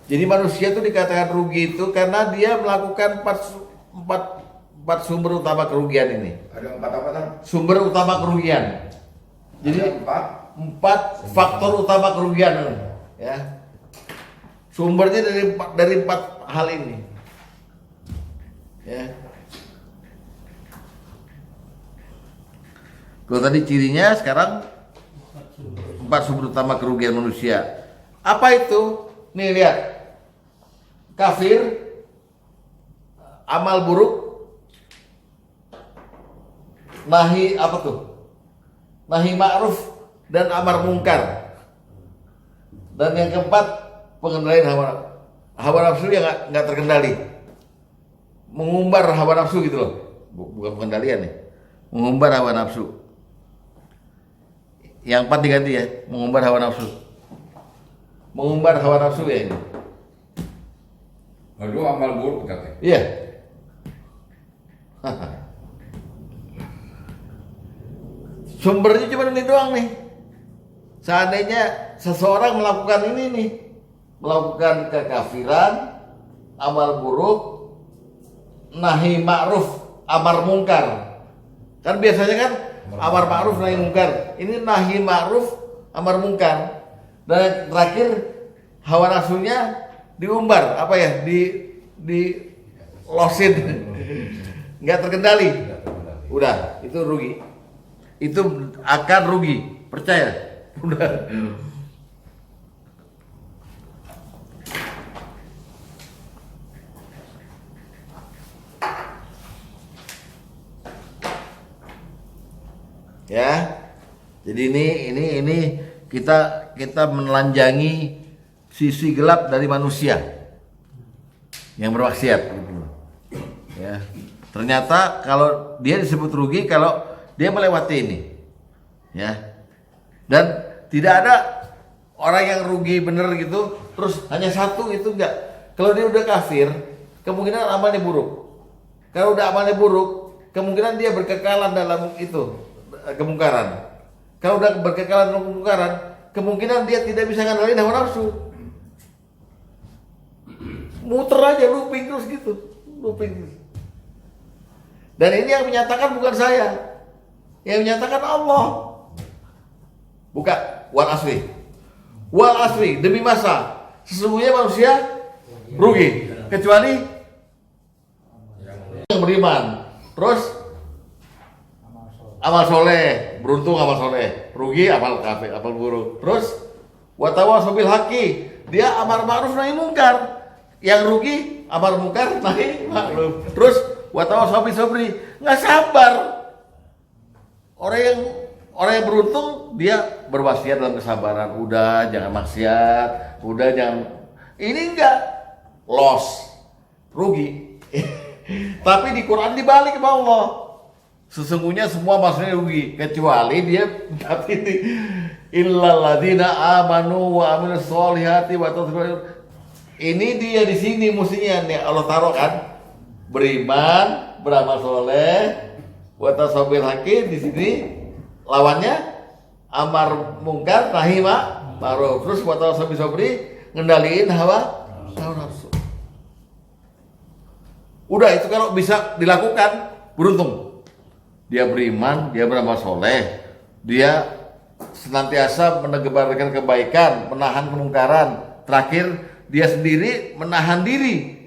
Speaker 1: Jadi manusia itu dikatakan rugi itu karena dia melakukan 4 sumber utama kerugian ini.
Speaker 2: Ada 4 apa kan?
Speaker 1: Sumber utama kerugian. Jadi
Speaker 2: Ada
Speaker 1: 4 faktor utama kerugian, ya. Sumbernya dari 4 hal ini, ya. Kalau tadi cirinya, sekarang 4 sumber utama kerugian manusia. Apa itu? Nih lihat, kafir, amal buruk, nahi apa tuh? Nahi ma'ruf dan amar mungkar. Dan yang keempat, pengendalian hawa nafsu yang nggak terkendali. Mengumbar hawa nafsu gitu loh. Bukan pengendalian nih. Mengumbar hawa nafsu. Yang 4 diganti ya, mengumbar hawa nafsu. Mengumbar hawa nafsu ya ini.
Speaker 2: Aduh, amal buruk katanya.
Speaker 1: Iya. Sumbernya cuma ini doang nih. Seandainya seseorang melakukan ini nih, melakukan kekafiran, amal buruk, nahi ma'ruf, amar mungkar. Kan biasanya kan amar ma'ruf, nahi mungkar. Ini nahi ma'ruf, amar mungkar. Dan yang terakhir hawa nafsunya diumbar, apa ya? Di losin. Nggak terkendali. Udah, itu rugi. Itu akan rugi, percaya. Udah. Ya. Jadi ini kita menelanjangi sisi gelap dari manusia yang bermaksiat gitu. Ya. Ternyata kalau dia disebut rugi kalau dia melewati ini. Ya. Dan tidak ada orang yang rugi bener gitu terus hanya satu itu enggak. Kalau dia udah kafir, kemungkinan amalnya buruk. Kalau udah amalnya buruk, kemungkinan dia berkekalan dalam itu kemungkaran. Kalau udah berkekalan dalam kemungkaran, kemungkinan dia tidak bisa ngandalin hawa nafsu. Muter aja, looping terus gitu, looping terus. Dan ini yang menyatakan bukan saya, yang menyatakan Allah. Buka wal asri demi masa sesungguhnya manusia rugi kecuali yang beriman. Terus amal soleh, beruntung amal soleh, rugi amal kafir, amal buruk. Terus watawasau bil haqi, dia amar ma'ruf nahi mungkar. Yang rugi amar mungkar nahi ma'ruf. Terus watawasau bis sabri, nggak sabar. Orang yang beruntung dia berwasiat dalam kesabaran. Udah jangan maksiat, udah jangan. Ini enggak loss, rugi. Tapi di Quran dibalik sama Allah. Sesungguhnya semua maksudnya rugi kecuali dia tapi ini illal ladzina amanu wa amilus solihati wa tawassaw. Ini dia di sini mestinya nih Allah taruh kan beriman, beramal soleh, wa tawassaw bil haqqi. Di sini lawannya amar mungkar nahi ma'ruf. Terus wa tawassaw bis sabri ngendaliin hawa nafsu. Udah itu kalau bisa dilakukan beruntung. Dia beriman, dia beramal soleh, dia senantiasa menebarkan kebaikan, menahan kemungkaran. Terakhir dia sendiri menahan diri,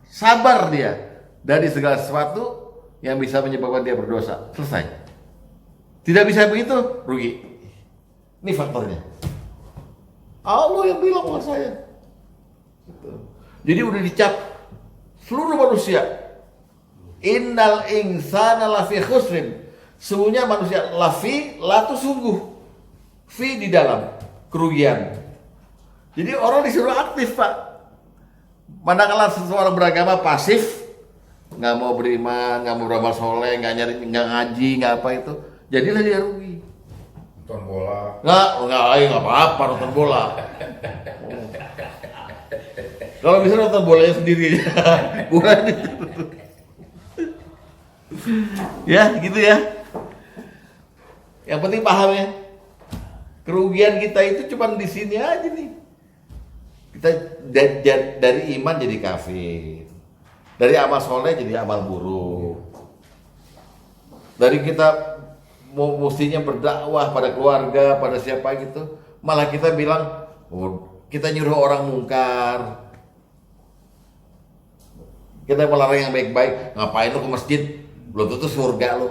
Speaker 1: sabar dia dari segala sesuatu yang bisa menyebabkan dia berdosa. Selesai. Tidak bisa begitu, rugi. Ini faktornya. Allah yang bilang bukan saya. Jadi udah dicap seluruh manusia. Innal insana lafi khusrin. Sungguhnya manusia lafi, latu sungguh. Fi di dalam kerugian. Jadi orang disuruh aktif, Pak. Manakala seseorang beragama pasif, nggak mau beriman, nggak mau beramal soleh, nggak nyari, nggak ngaji, nggak apa itu, jadilah dia rugi.
Speaker 2: nonton bola.
Speaker 1: Nggak apa-apa nonton bola. Kalau bisa nonton bolanya sendiri bukan itu. Ya, gitu ya. Yang penting paham ya. Kerugian kita itu cuma di sini aja nih. Kita dari iman jadi kafir. Dari amal soleh jadi amal buruk. Dari kita mestinya berdakwah pada keluarga, pada siapa gitu, malah kita bilang, oh, kita nyuruh orang mungkar. Kita melarang yang baik-baik. Ngapain lu ke masjid? Belum tentu surga lu.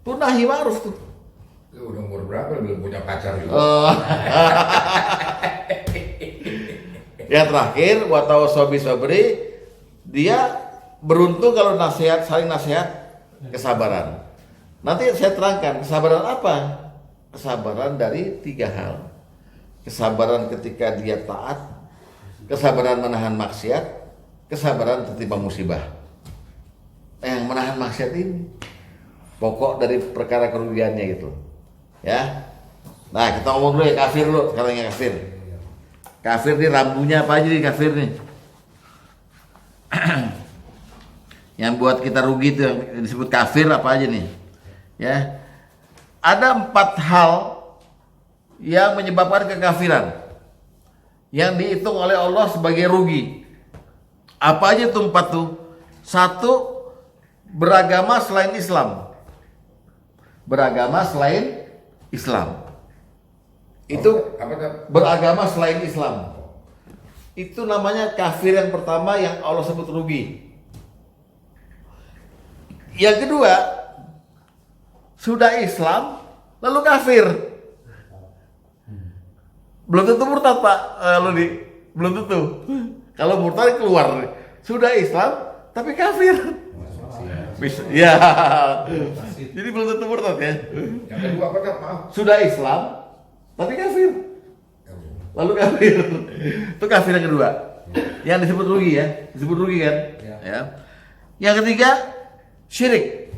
Speaker 1: Tuh nahi ma'ruf tuh.
Speaker 2: Lu udah umur berapa belum punya pacar juga?
Speaker 1: Yang terakhir, watawasobi sabri, dia beruntung kalau nasihat, saling nasihat, kesabaran. Nanti saya terangkan kesabaran apa? Kesabaran dari 3 hal. Kesabaran ketika dia taat, kesabaran menahan maksiat, kesabaran tertimpa musibah. Yang menahan maksiat ini pokok dari perkara kerugiannya gitu. Ya. Nah, kita ngomong dulu ya kafir dulu, sekarang yang kafir. Kafir nih rambunya apa aja nih kafir nih? Yang buat kita rugi itu yang disebut kafir apa aja nih? Ya. Ada 4 hal yang menyebabkan kekafiran yang dihitung oleh Allah sebagai rugi. Apa aja tuh 4 tuh? 1, beragama selain Islam. Beragama selain Islam. Itu beragama selain Islam. Itu namanya kafir yang pertama yang Allah sebut rugi. Yang kedua, sudah Islam lalu kafir. Belum tentu murtad, Pak. Belum tentu. Kalau murtad keluar. Sudah Islam tapi kafir. Bisa. Ya. Jadi belum tentu murtad ya.
Speaker 2: Yang kedua apa dah? Maaf.
Speaker 1: Sudah Islam tapi kafir. Lalu kafir. Itu kafir yang kedua. Yang disebut rugi ya. Disebut rugi kan? Ya. Yang ketiga, syirik.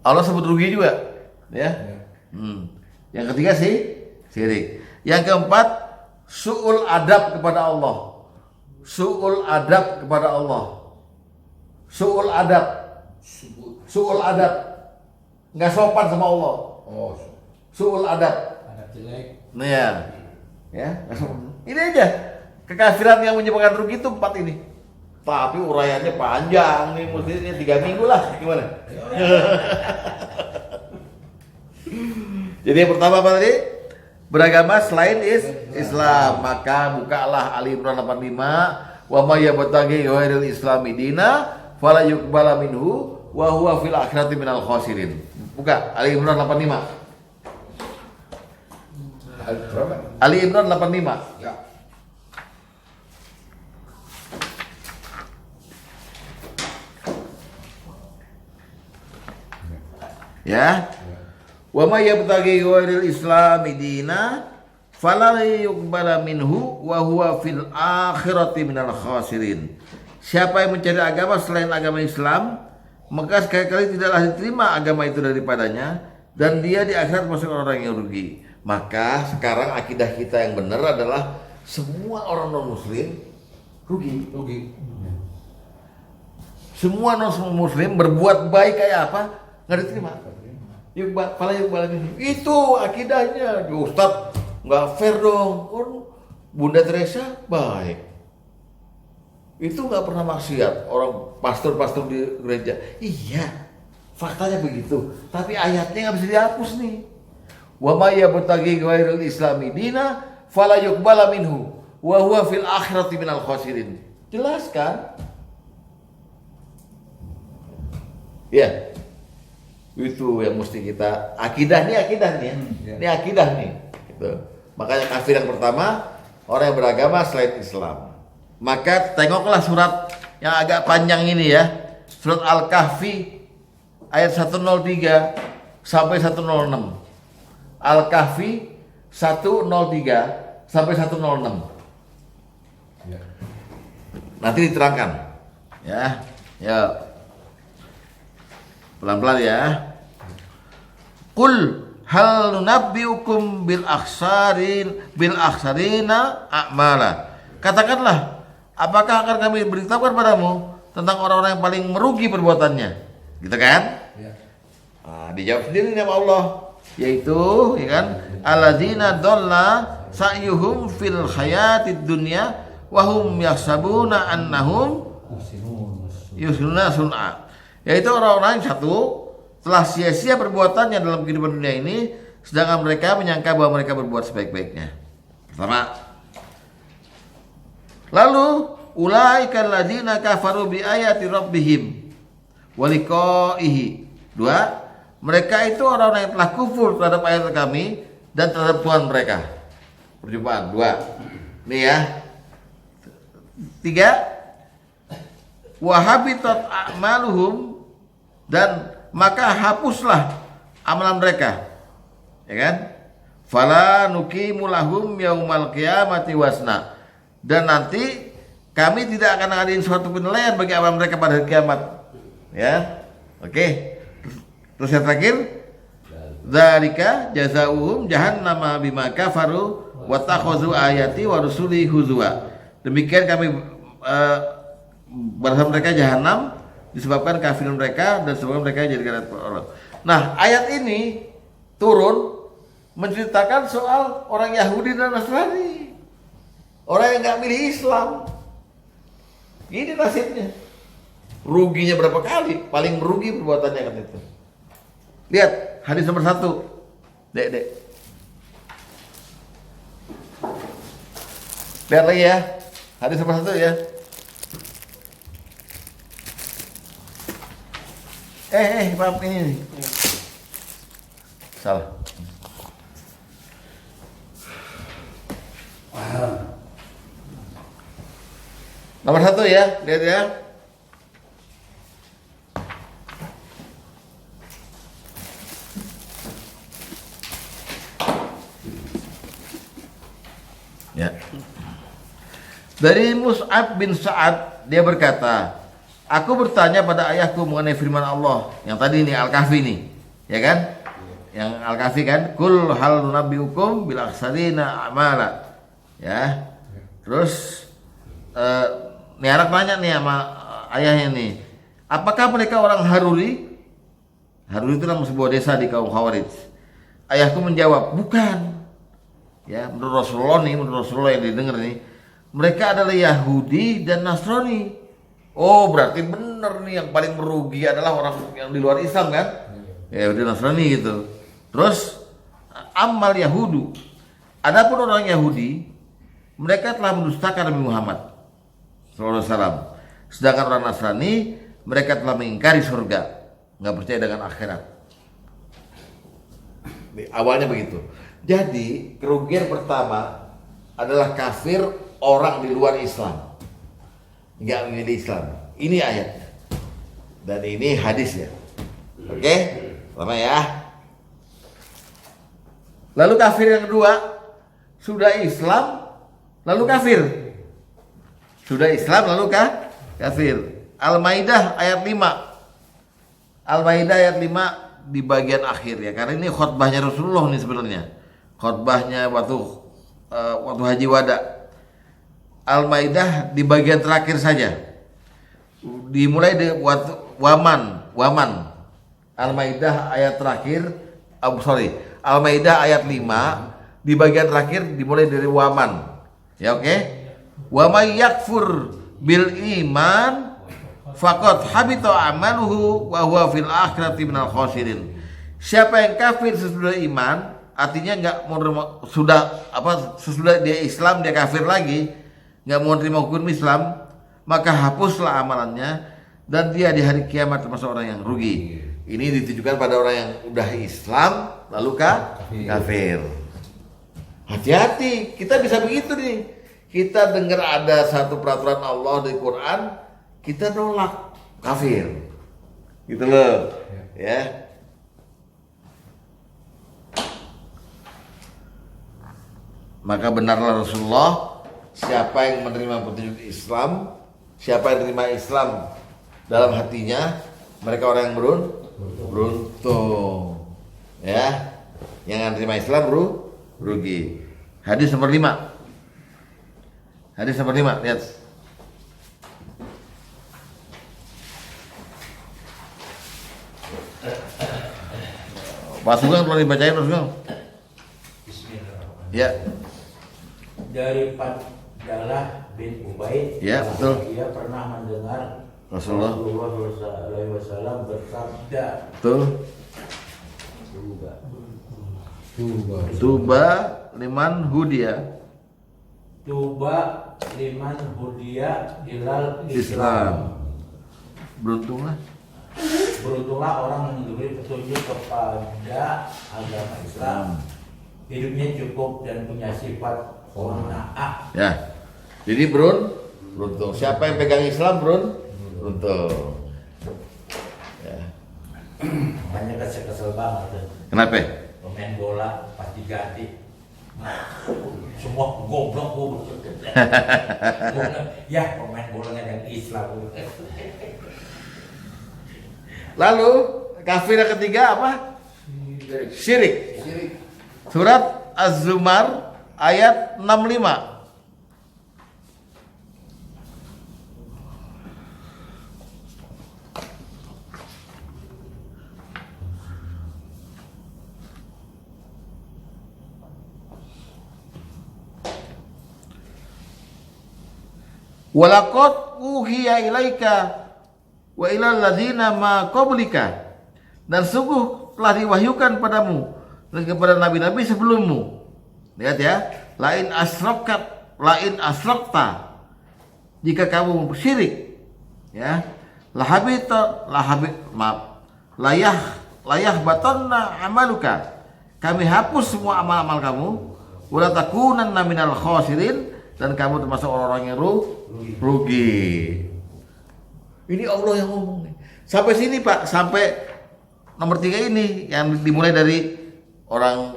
Speaker 1: Allah sebut rugi juga, ya. Yang ketiga sih syirik. Yang keempat, su'ul adab kepada Allah. Su'ul adab kepada Allah. Su'ul adab. Su'ul adab. Nggak sopan sama Allah.
Speaker 2: Oh,
Speaker 1: Su'ul adab.
Speaker 5: Ada jelek.
Speaker 1: Nah ya, nggak sopan. Ini aja kekafiran yang menyebabkan rugi itu 4 ini. Tapi uraiannya panjang nih, mestinya 3 minggu lah. Gimana? Jadi yang pertama apa tadi? Beragama selain Islam. Maka bukalah Ali Imran 85. Wa may yabtaghi ghairil islami dina fala yuqbala minhu wa huwa fil akhirati minal khasirin. Buka Ali Imran 85.
Speaker 2: berapa?
Speaker 1: Ali Imran 85.
Speaker 2: Ya.
Speaker 1: Ya. Wa may yabtaghi ghairil islami dina fala yuqbala minhu wa huwa fil akhirati minal khasirin. Siapa yang mencari agama selain agama Islam, maka sekali-kali tidaklah diterima agama itu daripadanya dan dia di akhirat masuk orang yang rugi. Maka sekarang akidah kita yang benar adalah semua orang non muslim rugi. Semua non muslim berbuat baik kayak apa nggak diterima. Itu akidahnya. Ustadz nggak fair dong. Bunda Teresa baik. Itu nggak pernah maksiat. Orang pastor-pastor di gereja. Iya, faktanya begitu. Tapi ayatnya nggak bisa dihapus nih. Wa may yabtaghi ghairil islami dina fala yuqbala minhu wa huwa fil akhirati minal khasirin. Jelas kan? Ya. Itu yang mesti kita akidah nih ya. Ini akidah nih. Gitu. Makanya kafir yang pertama orang yang beragama selain Islam. Maka tengoklah surat yang agak panjang ini ya. Surat Al-Kahfi ayat 103 sampai 106. Al-Kahfi 103 sampai 106.
Speaker 2: Ya.
Speaker 1: Nanti diterangkan. Ya. Pelan-pelan ya. Qul hal nunabbiukum bil akhsarina a'mala. Katakanlah, apakah akan kami beritahukan padamu tentang orang-orang yang paling merugi perbuatannya? Gitu kan?
Speaker 2: Ya.
Speaker 1: Nah, dijawab sendiri sama Allah, yaitu ya kan, alladzina dhalla sa'yuhum fil hayatid dunya wa hum yahsabuna annahum yuhsinuna sun'a. Yaitu orang-orang yang satu telah sia-sia perbuatannya dalam kehidupan dunia ini, sedangkan mereka menyangka bahwa mereka berbuat sebaik-baiknya. Pertama. Lalu ulaikal ladzina kafaru bi ayati rabbihim wa liqaihi. Dua, mereka itu orang-orang yang telah kufur terhadap ayat kami dan terhadap Tuhan mereka. Perjumpaan. Dua. Nih ya. Tiga, wa habitat a'maluhum, dan maka hapuslah amalan mereka, ya kan? Fala nuqimu lahum yaumal qiyamati wasna, dan nanti kami tidak akan ngadain suatu penilaian bagi amalan mereka pada hari kiamat, ya. Oke. Terus yang terakhir, dzalika jazaohum jahannama bima kafaru wa takhuzu ayati wa rusuli huzwa. Demikian kami balasan mereka jahanam disebabkan kafir mereka dan sebabkan mereka jadikan Allah. Nah, ayat ini turun menceritakan soal orang Yahudi dan Nasrani, orang yang nggak milih Islam. Ini nasibnya, ruginya berapa kali? Paling merugi perbuatannya kan itu. Lihat hadis nomor 1, dek. Lihat lagi ya, hadis nomor 1 ya. Maaf ini. Salah. Nomor 1 ya, lihat ya. Ya. Dari Mus'ab bin Sa'ad, dia berkata, aku bertanya pada ayahku mengenai firman Allah yang tadi nih Al-Kahfi nih, ya kan? Yang Al-Kahfi kan, kul hal nunabbiukum bil akhsarina a'mala. Ya. Terus nih anak nanya nih sama ayahnya nih, apakah mereka orang Haruri? Haruri itu nama sebuah desa di kaum Khawarij. Ayahku menjawab, bukan. Ya, menurut Rasulullah yang didengar nih, mereka adalah Yahudi dan Nasrani. Oh, berarti benar nih yang paling merugi adalah orang yang di luar Islam kan? Ya, Yahudi Nasrani gitu. Terus amal Yahudu. Adapun orang Yahudi, mereka telah mendustakan Nabi Muhammad sallallahu alaihi wasallam. Sedangkan orang Nasrani, mereka telah mengingkari surga, nggak percaya dengan akhirat. Awalnya begitu. Jadi kerugian pertama adalah kafir orang di luar Islam, nggak memilih Islam. Ini ayatnya dan ini hadisnya. Oke, sama ya. Lalu kafir yang kedua, sudah Islam lalu kafir. Sudah Islam lalu kafir. Al-Maidah ayat 5. Al-Maidah ayat 5 di bagian akhir ya, karena ini khutbahnya Rasulullah nih sebenarnya. Khutbahnya waktu Haji Wada. Al-Maidah di bagian terakhir saja. Dimulai dari Waman. Al-Maidah ayat terakhir, Al-Maidah ayat 5 di bagian terakhir dimulai dari Waman. Ya oke? Wa may yakfur bil iman faqad habita amaluhu wa huwa fil akhirati minal khasirin. Siapa yang kafir sesudah iman, artinya nggak mau sesudah dia Islam dia kafir lagi, nggak mau terima hukum Islam, maka hapuslah amalannya dan dia di hari kiamat termasuk orang yang rugi. Ini ditujukan pada orang yang udah Islam lalu kafir. Hati-hati, kita bisa begitu nih. Kita dengar ada satu peraturan Allah di Quran, kita nolak, kafir. Gitu loh. Ya. Maka benarlah Rasulullah, siapa yang menerima petunjuk Islam, siapa yang menerima Islam dalam hatinya, mereka orang yang beruntung. Ya, yang terima Islam rugi. Hadis nomor 5. Hadis nomor 5, lihat. Pak Sugeng perlu dibacain, Pak Sugeng.
Speaker 6: Bismillahirrahmanirrahim.
Speaker 1: Ya,
Speaker 6: Dari Fadalah bin Ubaid,
Speaker 1: Ya, betul.
Speaker 6: Dia pernah mendengar
Speaker 1: Rasulullah.
Speaker 6: SAW bersabda,
Speaker 1: betul. Tuba liman hudia
Speaker 6: Tuba liman hudia ilal
Speaker 1: Islam.
Speaker 6: Islam.
Speaker 1: Beruntunglah.
Speaker 6: Beruntunglah orang yang diberi petunjuk kepada agama Islam. Hidupnya cukup dan punya sifat qanaah.
Speaker 1: Ya. Jadi beruntung. Siapa yang pegang Islam beruntung. Ya.
Speaker 6: Makanya kesel banget tuh.
Speaker 1: Kenapa?
Speaker 6: Pemain bola pasti ganti. Semua goblok. Ya pemain bolanya yang Islam.
Speaker 1: Lalu kafir yang ketiga apa? Syirik. Surat Az-Zumar ayat 65. Walaqad uhiya ilaika wa ilal ladzina ma qablika, dan sungguh telah diwahyukan padamu dan kepada nabi-nabi sebelummu. Lihat ya, lain asrakta, jika kamu syirik, ya, layah batanna amaluka, kami hapus semua amal-amal kamu, wala takunanna minal khasirin, dan kamu termasuk orang-orang yang rugi. Ini Allah yang ngomong nih. Sampai sini Pak, sampai nomor 3 ini yang dimulai dari orang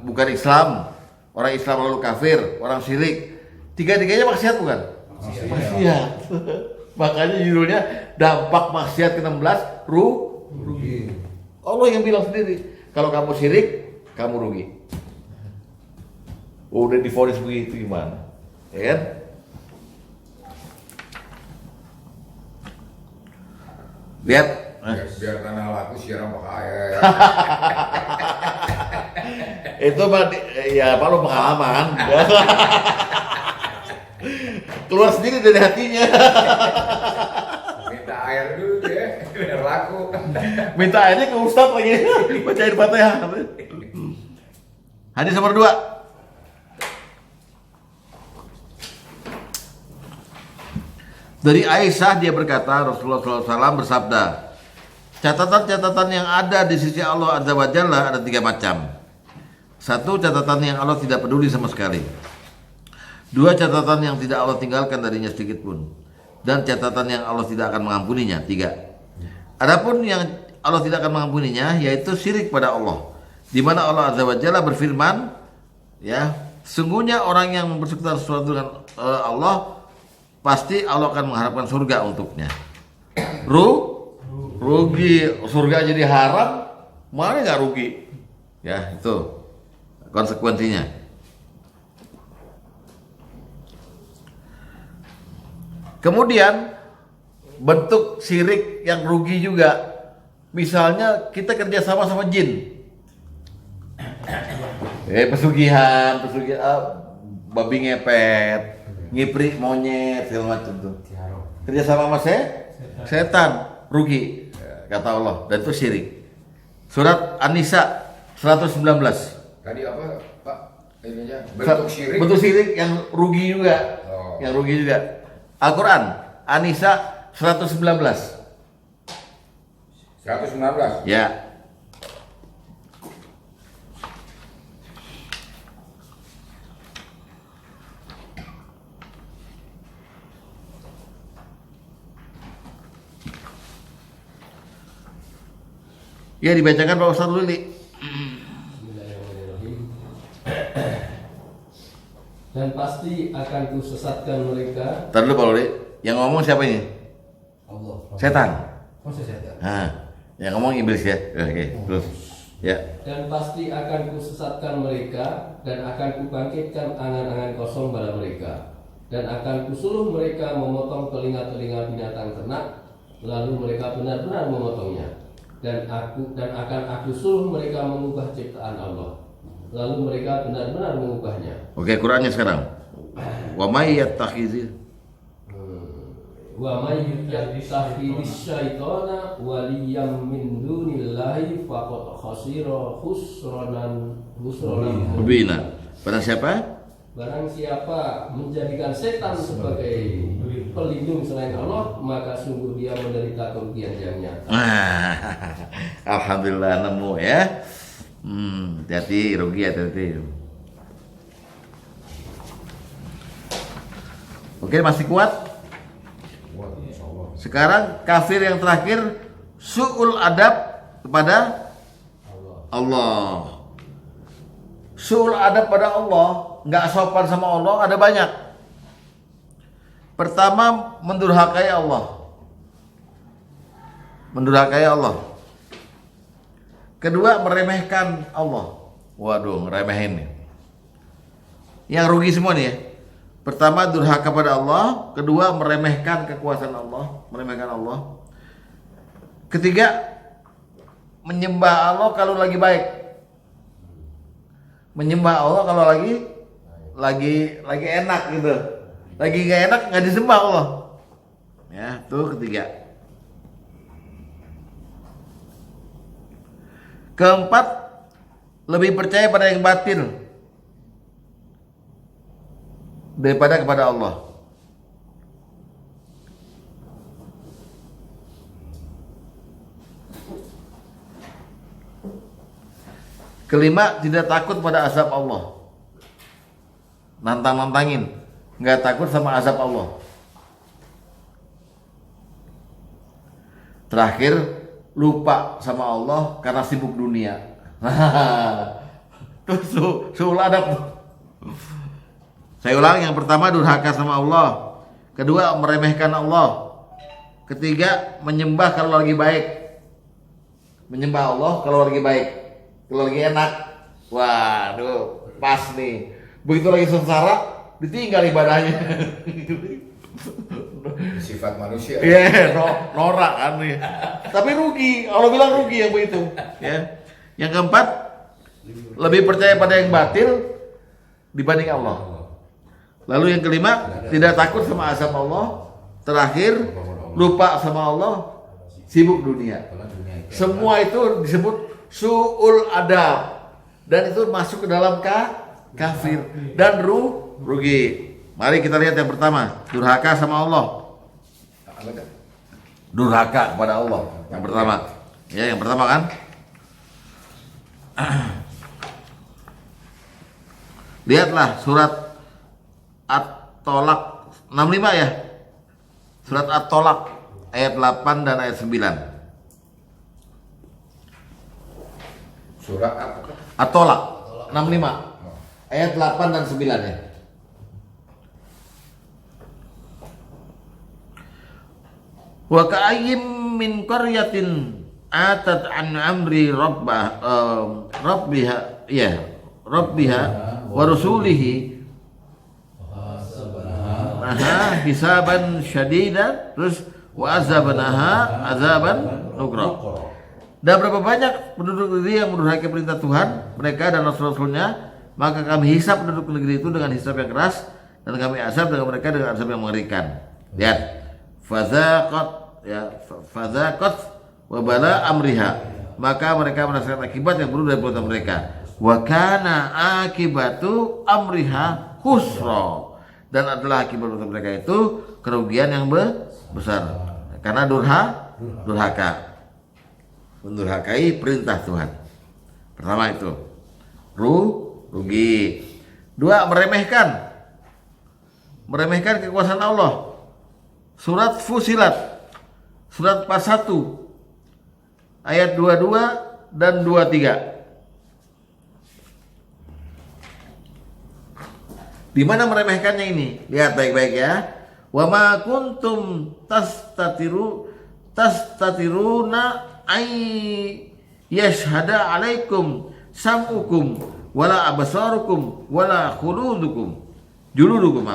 Speaker 1: bukan Islam, orang Islam lalu kafir, orang syirik. Tiga-tiganya maksiat bukan? Maksiat. Makanya judulnya dampak maksiat ke-16 rugi. Allah yang bilang sendiri, kalau kamu syirik, kamu rugi. Udah divonis begitu gimana? Ya kan? Lihat,
Speaker 2: Biar tanah laku siaran pakai air.
Speaker 1: itu Pak, ya Pak, lo pengalaman. Keluar sendiri dari hatinya.
Speaker 2: Minta air dulu ya, biar laku.
Speaker 1: Minta airnya ke Ustadz lagi. Bacain Fatihah. Hadis nomor 2. Dari Aisyah, dia berkata, Rasulullah SAW bersabda, catatan-catatan yang ada di sisi Allah Azza wa Jalla ada 3 macam. 1, catatan yang Allah tidak peduli sama sekali. 2, catatan yang tidak Allah tinggalkan darinya sedikit pun. Dan catatan yang Allah tidak akan mengampuninya. 3. Adapun yang Allah tidak akan mengampuninya, yaitu syirik pada Allah, di mana Allah Azza wa Jalla berfirman, ya, sungguhnya orang yang bersekutu sesuatu dengan Allah, pasti Allah akan mengharapkan surga untuknya. Rugi, surga jadi haram, mana nggak rugi? Ya, itu konsekuensinya. Kemudian bentuk syirik yang rugi juga, misalnya kita kerja sama jin, pesugihan, babi ngepet, ngipri monyet, segala macam tuh. Kerja sama sama setan, rugi, kata Allah, dan itu syirik. Surat An-Nisa 119.
Speaker 2: Tadi apa Pak? Ininya bentuk syirik.
Speaker 1: Bentuk syirik yang rugi juga.
Speaker 2: Oh.
Speaker 1: Yang rugi juga. Al-Quran An-Nisa 119.
Speaker 2: 119.
Speaker 1: Ya. Ya, dibacakan Pak Ustadz dulu nih.
Speaker 5: Bismillahirrahmanirrahim. Dan pasti akan kusesatkan mereka.
Speaker 1: Ntar dulu Pak Luli. Yang ngomong siapa ini?
Speaker 6: Allah.
Speaker 1: Setan.
Speaker 6: Masa setan?
Speaker 1: Nah, yang ngomong iblis ya. Oke, terus. Ya.
Speaker 5: Dan pasti akan kusesatkan mereka, dan akan kubangkitkan angan-angan kosong pada mereka, dan akan kusuruh mereka memotong telinga-telinga binatang ternak, lalu mereka benar-benar memotongnya, dan akan aku suruh mereka mengubah ciptaan Allah, lalu mereka benar-benar mengubahnya.
Speaker 1: Oke, Qurannya sekarang. Wa may yattakhizi
Speaker 5: Wa may yattakhidhis syaitana waliyyan min dunillahi faqad khasira khusranan
Speaker 1: mubina. Barang siapa?
Speaker 5: Barang siapa menjadikan setan sebagai pelindung selain Allah, maka sungguh dia menderita kerugian yang nyata.
Speaker 1: Alhamdulillah nemu ya. Hati-hati rugi, hati-hati. Oke, masih kuat? Sekarang kafir yang terakhir, su'ul adab kepada Allah. Su'ul adab pada Allah, nggak sopan sama Allah ada banyak. Pertama, mendurhakai Allah. Mendurhakai Allah. Kedua, meremehkan Allah. Waduh, ngeremehin nih. Yang rugi semua nih ya. Pertama, durhaka pada Allah. Kedua, meremehkan kekuasaan Allah, meremehkan Allah. Ketiga, menyembah Allah kalau lagi baik. Menyembah Allah kalau lagi enak gitu. Lagi gak enak nggak disembah Allah. Ya, itu ketiga. Keempat, lebih percaya pada yang batil daripada kepada Allah. Kelima, tidak takut pada azab Allah. Nantang-nantangin, nggak takut sama azab Allah. Terakhir, lupa sama Allah karena sibuk dunia. Tuh, suul adab tuh. Saya ulang, yang pertama durhaka sama Allah. Kedua, meremehkan Allah. Ketiga, menyembah kalau lagi baik. Menyembah Allah kalau lagi baik. Kalau lagi enak. Waduh, pas nih. Begitu lagi sengsara, ditinggal ibadahnya.
Speaker 2: Sifat manusia.
Speaker 1: Iya, norak kan nih. Tapi rugi, Allah bilang rugi yang begitu. Ya. Yang keempat, lebih percaya pada yang batil dibanding Allah. Lalu yang kelima, tidak takut sama azab Allah. Terakhir, lupa sama Allah, sibuk dunia. Semua itu disebut su'ul adab, dan itu masuk ke dalam kafir dan rugi. Mari kita lihat yang pertama, durhaka sama Allah. Durhaka kepada Allah. Yang pertama. Ya, yang pertama kan? Lihatlah surat At-Tolak 65 ya. Surat At-Tolak ayat 8 dan ayat 9.
Speaker 2: Surat apa?
Speaker 1: At-Tolak 65 ayat 8 dan 9 ya. Wa ka'ayyim min qaryatin atat an amri rabbiha wa rasulihi hisaban syadida, terus wa azabnaha azaban nukra. Dan berapa banyak penduduk negeri yang mendurhakai perintah Tuhan mereka dan Rasul-Rasulnya, maka kami hisab penduduk negeri itu dengan hisab yang keras, dan kami azab dengan mereka dengan azab yang mengerikan. Lihat, fazaqat wa bala amriha, maka mereka merasakan akibat yang buruk dari perbuatan mereka. Wa kana akibatu amriha khusra, dan adalah akibat perbuatan mereka itu kerugian yang besar karena durhaka, mendurhakai perintah Tuhan. Pertama itu rugi. Dua, meremehkan kekuasaan Allah. Surat Fusilat, surat 41 ayat 22 dan 23. Di mana meremehkannya ini? Lihat baik-baik ya. Wa ma kuntum tastatiruna ay yashhada alaikum sam'ukum wala absarukum wala juludukum.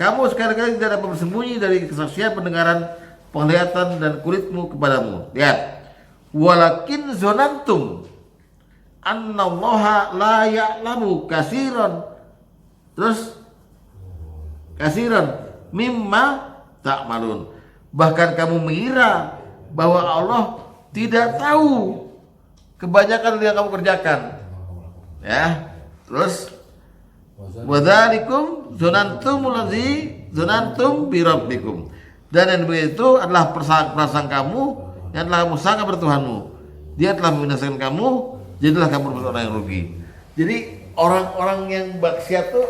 Speaker 1: Kamu sekali-kali tidak dapat bersembunyi dari kesaksian pendengaran, penglihatan dan kulitmu kepadamu. Lihat. Walakin zonantum annallaha la ya'lamu kasiran. Terus kasiran mimma ta'malun. Bahkan kamu mengira bahwa Allah tidak tahu kebanyakan yang kamu kerjakan. Ya. Terus wadzalikum zonantum bi rabbikum. Dan yang begitu adalah prasangkamu yang telah kamu sangka bertuhanmu. Dia telah membinasakan kamu, jadilah kamu orang yang rugi. Jadi orang-orang yang maksiat tuh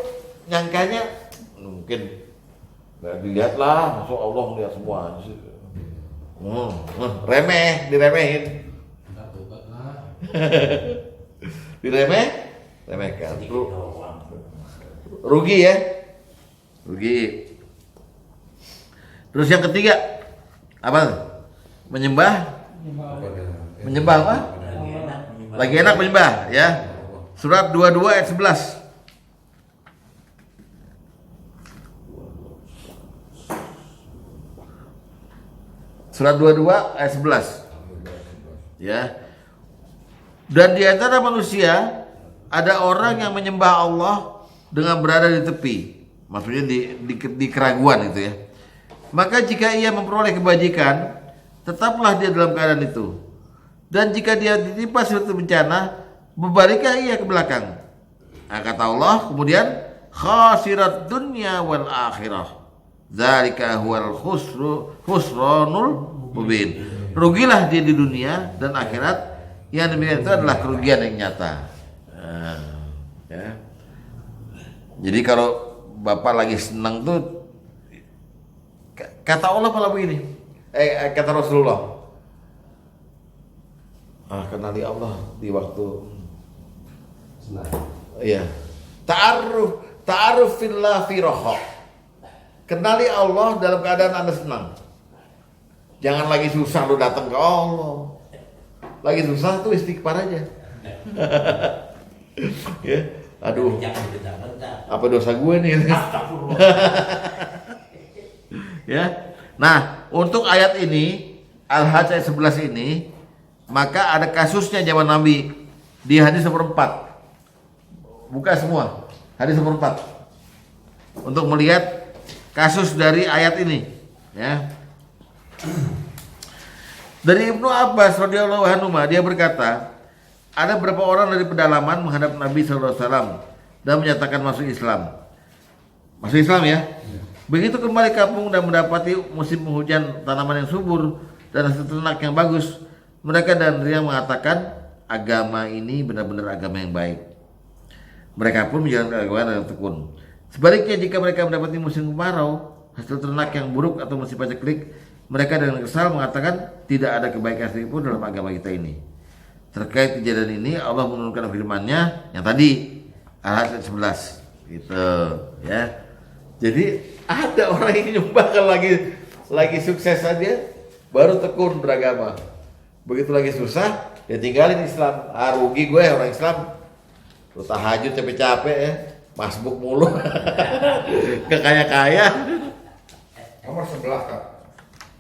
Speaker 1: nyangkanya mungkin nggak dilihat lah, masuk Allah melihat semua. Diremehin. Remehkan. Rugi ya. Rugi. Terus yang ketiga apa? Menyembah apa? Lagi enak menyembah ya. Surat 22 ayat 11. Surat 22 ayat 11. Ya. Dan di antara manusia ada orang yang menyembah Allah dengan berada di tepi. Maksudnya di keraguan itu ya. Maka jika ia memperoleh kebajikan, tetaplah dia dalam keadaan itu. Dan jika dia ditimpa suatu bencana, berbaliklah ia ke belakang. Nah, kata Allah kemudian, khasirat dunya wal akhirah. Zalika huwal khusranul mubin. Rugilah dia di dunia dan akhirat. Yang demikian itu adalah kerugian yang nyata. Ya. Jadi kalau Bapak lagi senang tuh, kata Allah malah begini, kata Rasulullah, kenali Allah di waktu senang. Iya. Ta'aruf fillah fi raha. Kenali Allah dalam keadaan Anda senang. Jangan lagi susah lu datang ke Allah. Lagi susah tuh istighfar aja. Ya, aduh. Apa dosa gue nih? Ya. Nah, untuk ayat ini Al-Hajj ayat 11 ini, maka ada kasusnya zaman Nabi di hadis nomor 4. Buka semua hadis nomor 4 untuk melihat kasus dari ayat ini, ya. Dari Ibnu Abbas radhiyallahu anhu dia berkata, ada beberapa orang dari pedalaman menghadap Nabi sallallahu alaihi wasallam dan menyatakan masuk Islam. Masuk Islam ya. Begitu kembali kampung dan mendapati musim penghujan, tanaman yang subur dan hasil ternak yang bagus, mereka dan riang mengatakan agama ini benar-benar agama yang baik. Mereka pun menjalankan agama dengan tekun. Sebaliknya jika mereka mendapati musim kemarau, hasil ternak yang buruk atau musim paceklik, mereka dengan kesal mengatakan tidak ada kebaikan sedikitpun dalam agama kita ini. Terkait kejadian ini Allah menurunkan firman-Nya yang tadi ayat 11 gitu ya. Jadi ada orang yang nyembah kalau lagi sukses saja baru tekun beragama. Begitu lagi susah ya tinggalin Islam. Rugi gue orang Islam. Lu tahajud capek-capek ya, masbuk mulu. Kekaya-kaya.
Speaker 2: Nomor 11 Kak.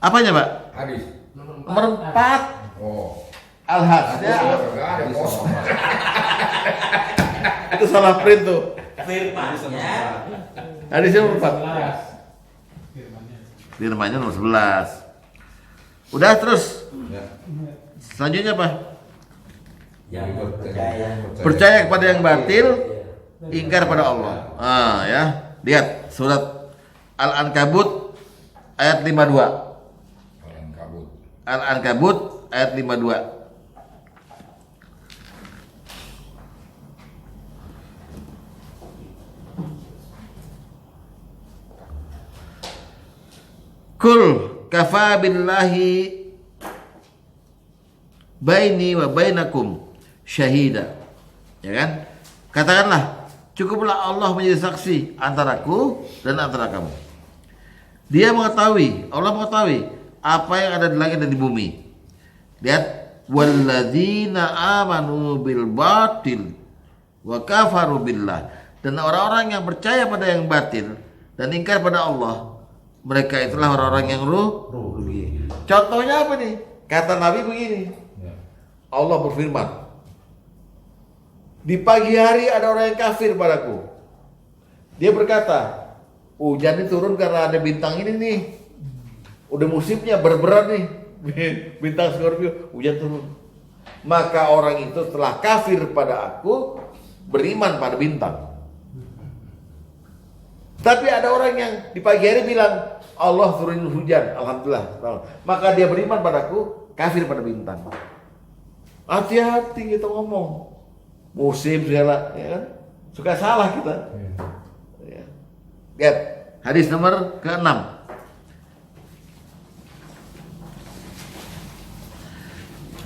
Speaker 1: Apanya, Pak?
Speaker 2: Hadis.
Speaker 1: Nomor 4.
Speaker 2: Oh.
Speaker 1: Al-Hajj.
Speaker 2: Enggak ada kosong.
Speaker 1: Itu salah print tuh.
Speaker 6: Firmannya
Speaker 1: Hadis nomor 4.
Speaker 3: Firmannya.
Speaker 1: Firmannya nomor 11. Udah terus.
Speaker 4: Ya.
Speaker 1: Selanjutnya apa?
Speaker 6: yang percaya.
Speaker 1: Percaya kepada yang batil, ingkar pada Allah. Ya. Lihat surat Al-Ankabut ayat 52. Al-Ankabut ayat 52. Kul kafa billahi baini wa bainakum syahida. Ya kan? Katakanlah, cukuplah Allah menjadi saksi antaraku dan antara kamu. Dia mengetahui, Allah mengetahui apa yang ada di langit dan di bumi. Lihat, walladzina amanu bil batil wa kafaru billah. Dan orang-orang yang percaya pada yang batil dan ingkar pada Allah, mereka itulah orang-orang yang rugi. Contohnya apa nih? Kata Nabi begini,
Speaker 4: Ya.
Speaker 1: Allah berfirman, di pagi hari ada orang yang kafir padaku. Dia berkata, hujan ini turun karena ada bintang ini nih. Udah musimnya berberat nih. Bintang Scorpio, hujan turun. Maka orang itu telah kafir pada aku, beriman pada bintang. Tapi ada orang yang di pagi hari bilang, Allah turunin hujan, alhamdulillah. Maka dia beriman padaku, kafir pada bintang. Hati-hati kita ngomong. Musim segala, ya kan? Suka salah kita. Ya. Lihat, hadis nomor ke-6.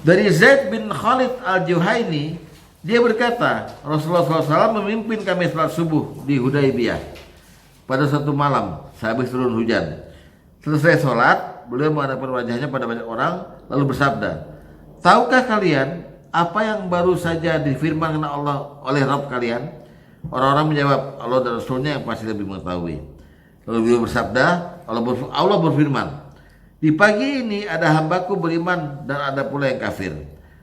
Speaker 1: Dari Zaid bin Khalid al-Juhaini, dia berkata, Rasulullah SAW memimpin kami salat subuh di Hudaybiyah. Pada suatu malam, sehabis turun hujan. Selesai sholat, beliau menghadapkan wajahnya pada banyak orang, lalu bersabda, tahukah kalian apa yang baru saja difirmankan Allah oleh Rabb kalian? Orang-orang menjawab, Allah dan Rasulnya yang pasti lebih mengetahui. Lalu beliau bersabda, Allah berfirman, di pagi ini ada hambaku beriman dan ada pula yang kafir.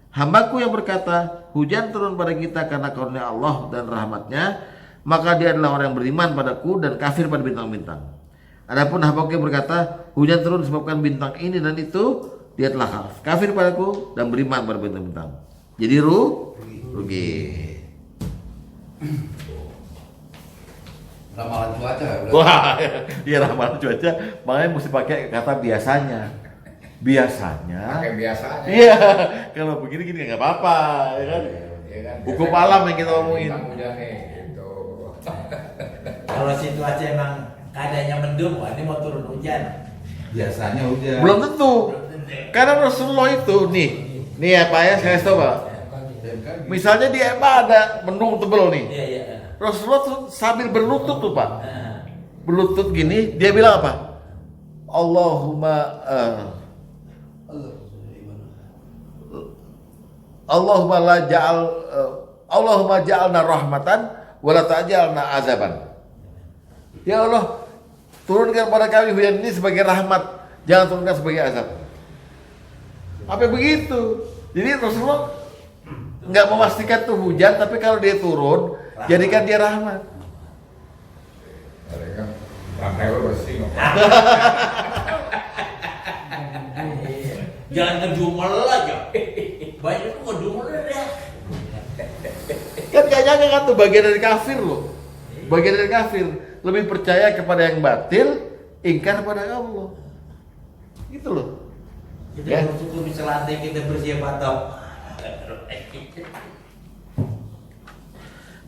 Speaker 1: Hambaku yang berkata, hujan turun pada kita karena karunia Allah dan rahmatnya, maka dia adalah orang yang beriman padaku dan kafir pada bintang-bintang. Adapun hambaku yang berkata, hujan turun disebabkan bintang ini dan itu, dia telah kafir padaku dan beriman pada bintang-bintang. Jadi rugi.
Speaker 2: Ramalan cuaca ya, berarti.
Speaker 1: Wah, iya ramalan cuaca, makanya mesti pakai kata biasanya. Biasanya.
Speaker 2: Pakai biasanya.
Speaker 1: Iya, kalau begini gini nggak apa-apa, ya kan?
Speaker 2: Iya kan?
Speaker 1: Hukum alam yang kita omongin.
Speaker 2: Bintang hujan nih, gitu.
Speaker 6: Kalau situasi emang keadaannya mendung, wah ini mau turun hujan.
Speaker 4: Biasanya hujan.
Speaker 1: Belum tentu. Karena Rasulullah itu nih ya Pak ya, saya tahu Pak. Misalnya di EMA ada mendung tebel nih.
Speaker 6: Iya, iya.
Speaker 1: Rasulullah tuh sambil berlutut tuh Pak.
Speaker 6: Nah,
Speaker 1: Berlutut gini, dia bilang apa? Allahumma la ja'al Allahumma ja'alna rahmatan wa la ta'jalna azaban. Ya Allah, turunkan pada kami hujan ini sebagai rahmat, jangan turunkan sebagai azab. Apa begitu? Jadi Rasulullah nggak memastikan tuh hujan, tapi kalau dia turun, jadikan dia rahmat.
Speaker 2: Ada kan rantai lo bersih nggak?
Speaker 6: jangan ngedumel aja. Banyak tuh ngedumel ya.
Speaker 1: Kan gak nyangka kan tuh bagian dari kafir loh. Bagian dari kafir, lebih percaya kepada yang batil, ingkar pada Allah. Gitu loh.
Speaker 6: Kita
Speaker 1: Ya.
Speaker 6: bersyukur bisa lantai kita bersiap atau.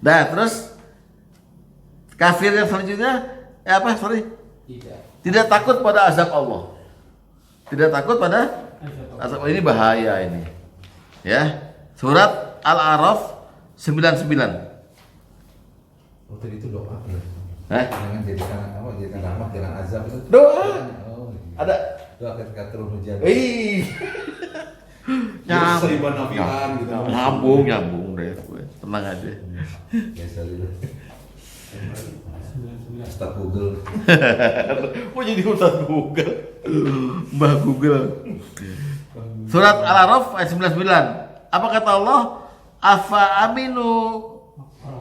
Speaker 1: Nah, terus kafir yang selanjutnya apa? Sorry. Tidak takut pada azab Allah. Tidak takut pada azab Allah. Ini bahaya ini. Ya. Surat Al-A'raf 99.
Speaker 4: Oh, tadi itu doa ya.
Speaker 1: Hah?
Speaker 4: Jangan jadikan apa? Jadikan rahmat, jangan azab itu.
Speaker 1: Doa.
Speaker 4: Oh, iya.
Speaker 1: Ada.
Speaker 4: Doa ketika turun hujan.
Speaker 1: Ih.
Speaker 4: Seribuan nafilan gitu.
Speaker 1: Nyambung deh. Tenang aja.
Speaker 4: Biasa dulu. Start Google.
Speaker 1: Mau jadi Ustaz Google. Mbah Google. Surat Al-A'raf ayat 99. Apa kata Allah? Afa aminu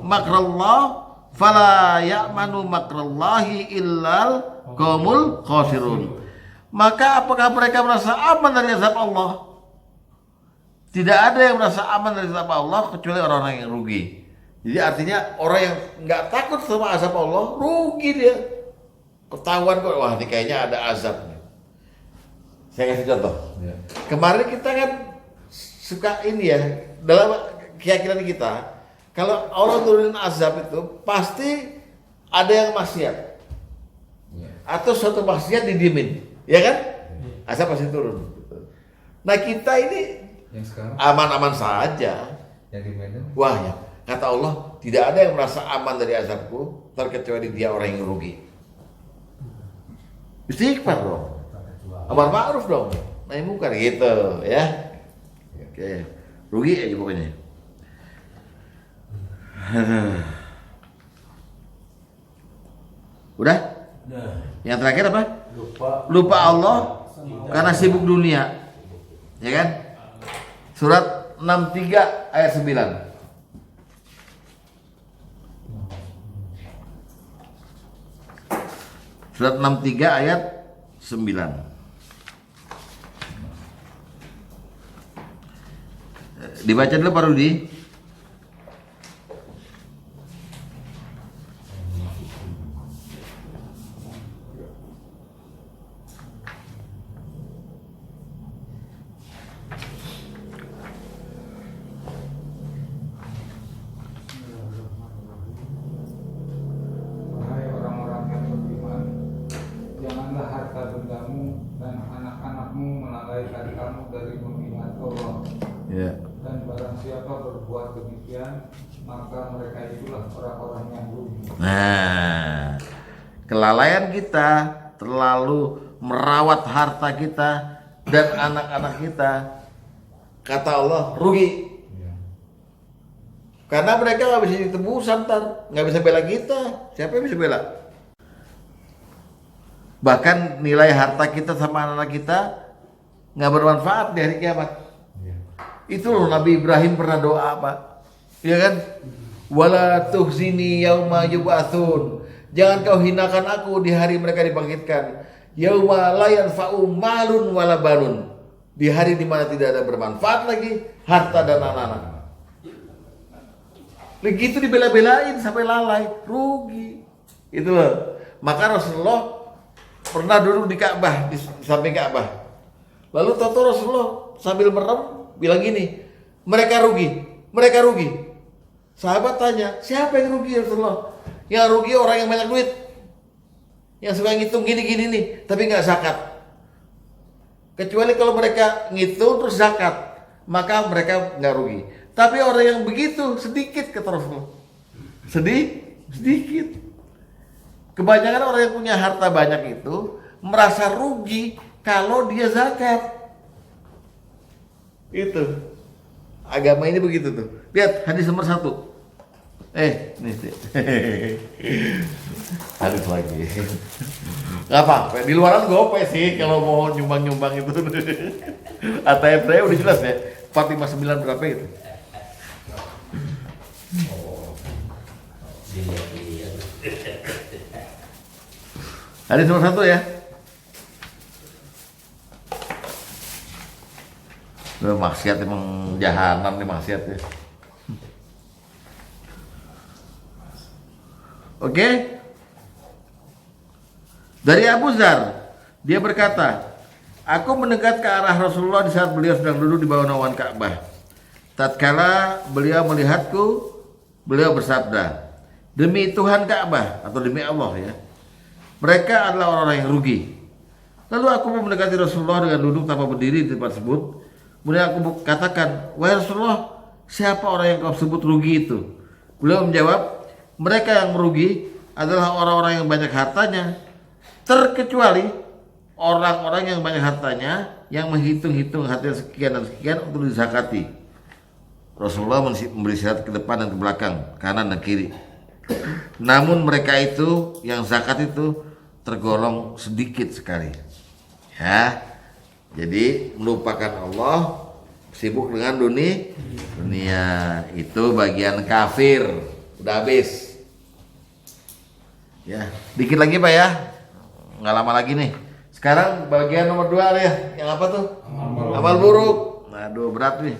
Speaker 1: makrallah fala ya'manu makrallahi illal qaumul khasirun. Maka apakah mereka merasa aman dari azab Allah? Tidak ada yang merasa aman dari azab Allah kecuali orang-orang yang rugi. Jadi artinya orang yang nggak takut sama azab Allah rugi dia. Ketahuan kok, wah ini kayaknya ada azab nih. Saya kasih contoh.
Speaker 4: Ya.
Speaker 1: Kemarin kita kan suka ini ya, dalam keyakinan kita, kalau Allah turunin azab itu pasti ada yang maksiat.
Speaker 4: Ya.
Speaker 1: Atau suatu maksiat didiemin, ya kan? Azab pasti turun. Nah kita ini
Speaker 4: Yang sekarang
Speaker 1: aman-aman saja.
Speaker 4: yang di Medan.
Speaker 1: Wah ya, kata Allah, tidak ada yang merasa aman dari azabku, terkecuali dia orang yang rugi. Istighfar dong, amar ma'ruf dong, nahi munkar gitu ya. Oke. Rugi aja pokoknya. Udah?
Speaker 6: Nah,
Speaker 1: Yang terakhir apa?
Speaker 6: lupa
Speaker 1: Allah karena sibuk dunia. Ya kan? Surat 63 ayat 9. Surat 63 ayat 9. Dibaca dulu Pak Rudi.
Speaker 7: Wahai orang-orang yang beriman, janganlah harta bendamu dan anak-anakmu melalaikan kamu dari mengingat Allah.
Speaker 1: Ya.
Speaker 7: Dan barang siapa berbuat demikian, maka mereka itulah orang-orang yang rugi.
Speaker 1: Nah, kelalaian kita terlalu merawat harta kita dan anak-anak kita, kata Allah, rugi. Karena mereka nggak bisa ditebus ntar, nggak bisa bela kita. Siapa yang bisa bela? Bahkan nilai harta kita sama anak kita nggak bermanfaat di hari kiamat. Itu loh Nabi Ibrahim pernah doa apa? Ya kan? Wala tuhzini yauma yub'atsun. Jangan kau hinakan aku di hari mereka dibangkitkan. Yauma la yanfa'u malun wala banun. Di hari dimana tidak ada bermanfaat lagi harta dan anak-anak. Begitu dibela-belain sampai lalai, rugi. Itu loh. Maka Rasulullah pernah duduk di Ka'bah, di samping Ka'bah. Lalu tahu Rasulullah sambil merem bilang gini, mereka rugi. Sahabat tanya, siapa yang rugi ya Rasulullah? Yang rugi orang yang banyak duit, yang suka ngitung gini-gini nih, tapi nggak zakat. Kecuali kalau mereka ngitung terus zakat, maka mereka nggak rugi. Tapi orang yang begitu sedikit kata Rasulullah. Sedikit. Kebanyakan orang yang punya harta banyak itu merasa rugi kalau dia zakat. Itu. Agama ini begitu tuh. Lihat hadis nomor 1. Nih sih. Hadis lagi. Gak apa-apa, di luaran gope sih kalau mau nyumbang-nyumbang itu. ATM saya udah jelas ya. 459 berapa itu? Hadis nomor 1 ya. Maksiat emang jahanam nih maksiat ya. Oke. Dari Abu Dzar, dia berkata, aku mendekat ke arah Rasulullah di saat beliau sedang duduk di bawah naungan Ka'bah. Tatkala beliau melihatku, beliau bersabda, demi Tuhan Ka'bah atau demi Allah ya, mereka adalah orang-orang yang rugi. Lalu aku mendekati Rasulullah dengan duduk tanpa berdiri di tempat tersebut. Kemudian aku katakan, wahai Rasulullah, siapa orang yang kau sebut rugi itu? Beliau menjawab, mereka yang merugi adalah orang-orang yang banyak hartanya, terkecuali orang-orang yang banyak hartanya yang menghitung-hitung harta sekian dan sekian untuk dizakati. Rasulullah memberi syarat ke depan dan ke belakang, kanan dan kiri. Namun mereka itu yang zakat itu tergolong sedikit sekali. Ya. Jadi melupakan Allah, sibuk dengan dunia itu bagian kafir. Udah habis. Ya, dikit lagi Pak ya. Nggak lama lagi nih. Sekarang bagian nomor 2 ya. Yang apa tuh? Amal buruk. Aduh, berat nih.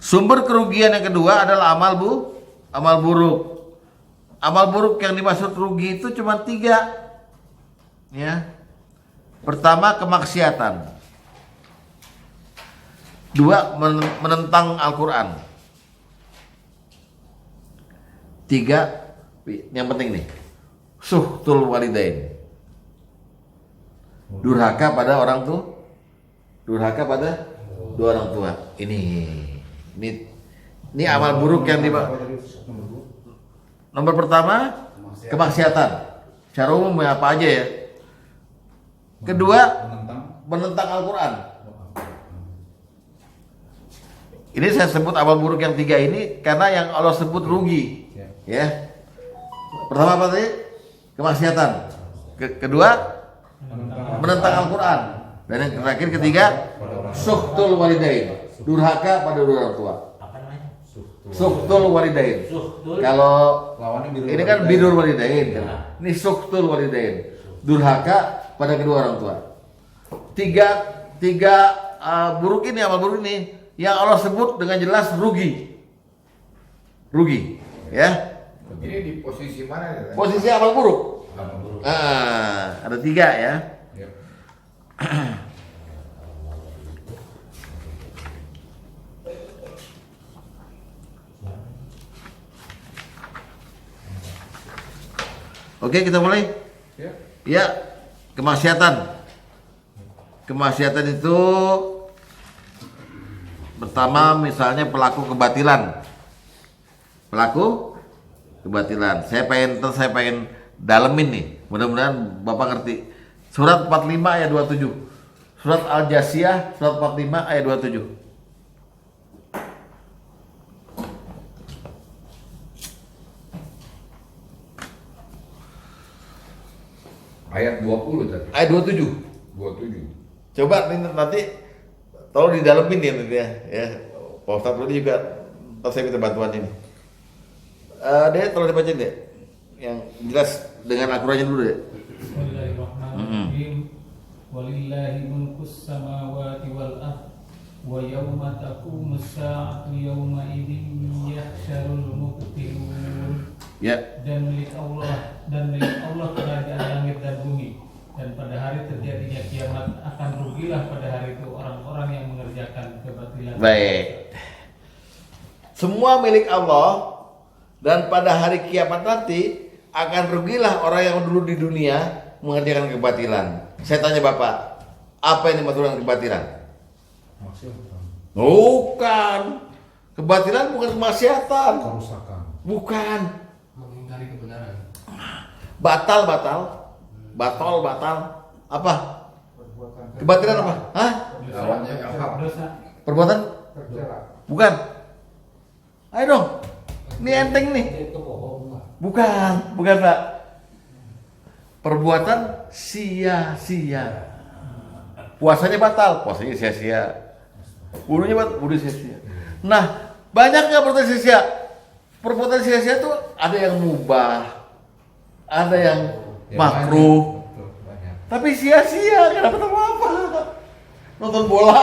Speaker 1: Sumber kerugian yang kedua adalah amal buruk. Amal buruk yang dimaksud rugi itu cuma 3. Ya. Pertama, kemaksiatan. 2, menentang Al-Quran. 3, yang penting nih, suhtul walidain. Durhaka pada orang tua. Durhaka pada dua orang tua. Ini amal buruk yang nomor pertama, kemaksiatan. Secara umum apa aja ya. Kedua, menentang Al-Quran. Ini saya sebut amal buruk yang 3 ini karena yang Allah sebut rugi. Ya. Pertama apa tadi? Kemaksiatan. Kedua, menentang Al-Quran. Dan yang terakhir ketiga, suhtul walidain, durhaka pada dua orang tua.
Speaker 6: Apa namanya?
Speaker 1: Suhtul walidain.
Speaker 6: Suhtul.
Speaker 1: Kalau
Speaker 4: Lawannya birrul
Speaker 1: ini kan
Speaker 4: walidain.
Speaker 1: birrul walidain kan. Ini suhtul walidain, durhaka pada kedua orang tua. Tiga buruk ini, amal buruk ini yang Allah sebut dengan jelas rugi, ya.
Speaker 2: Ini di posisi mana ya?
Speaker 1: Posisi amal buruk.
Speaker 2: Amal buruk.
Speaker 1: Ada 3 ya.
Speaker 4: Ya.
Speaker 1: Oke, kita mulai.
Speaker 7: Ya.
Speaker 1: Ya, kemaksiatan. Kemaksiatan itu pertama misalnya pelaku kebatilan. Pelaku kebatilan. Saya pengen dalemin nih. Mudah-mudahan Bapak ngerti. Surat 45 ayat 27. Surat Al-Jasiyah surat 45 ayat 27.
Speaker 2: Ayat 20 tadi.
Speaker 1: Ayat 27.
Speaker 2: 27.
Speaker 1: Coba nanti tolong didalemin ya nanti ya. Pak Ustadz Rudi juga ntar saya minta bantuan ini. Dek, tolong dibacain deh. Yang jelas dengan akuratnya dulu deh.
Speaker 3: Bismillahirrahmanirrahim. Walillahi mulkus samawati wal ardh wa yawma taqumus sa'atu yawma idzin yahsyarul mubtilun.
Speaker 1: Ya.
Speaker 3: Dan milik Allah kerajaan langit dan bumi, dan pada hari terjadinya kiamat akan rugilah pada hari itu orang-orang yang mengerjakan kebatilan.
Speaker 1: Baik. Semua milik Allah dan pada hari kiamat nanti akan rugilah orang yang dulu di dunia mengerjakan kebatilan. Saya tanya Bapak, apa yang dimaksud dengan kebatilan?
Speaker 4: Maksiatan.
Speaker 1: Bukan. Kebatilan bukan kemaksiatan.
Speaker 4: Kerusakan.
Speaker 1: Bukan.
Speaker 5: Mengingkari kebenaran.
Speaker 1: Batal. Apa?
Speaker 7: Perbuatan
Speaker 1: Kebatilan apa? Hah?
Speaker 2: Lawannya apa?
Speaker 3: Dosa.
Speaker 1: Perbuatan?
Speaker 7: tercela.
Speaker 1: Bukan. Ayo dong. Ini enteng nih. Bukan Pak. Perbuatan sia-sia. Puasanya batal, puasanya sia-sia. Wudunya batal, wudu sia-sia. Nah, banyak nggak perbuatan sia-sia? Perbuatan sia-sia tuh ada yang mubah, ada yang makruh,
Speaker 4: Betul, banyak.
Speaker 1: tapi sia-sia, nggak dapat apa-apa. Nonton bola.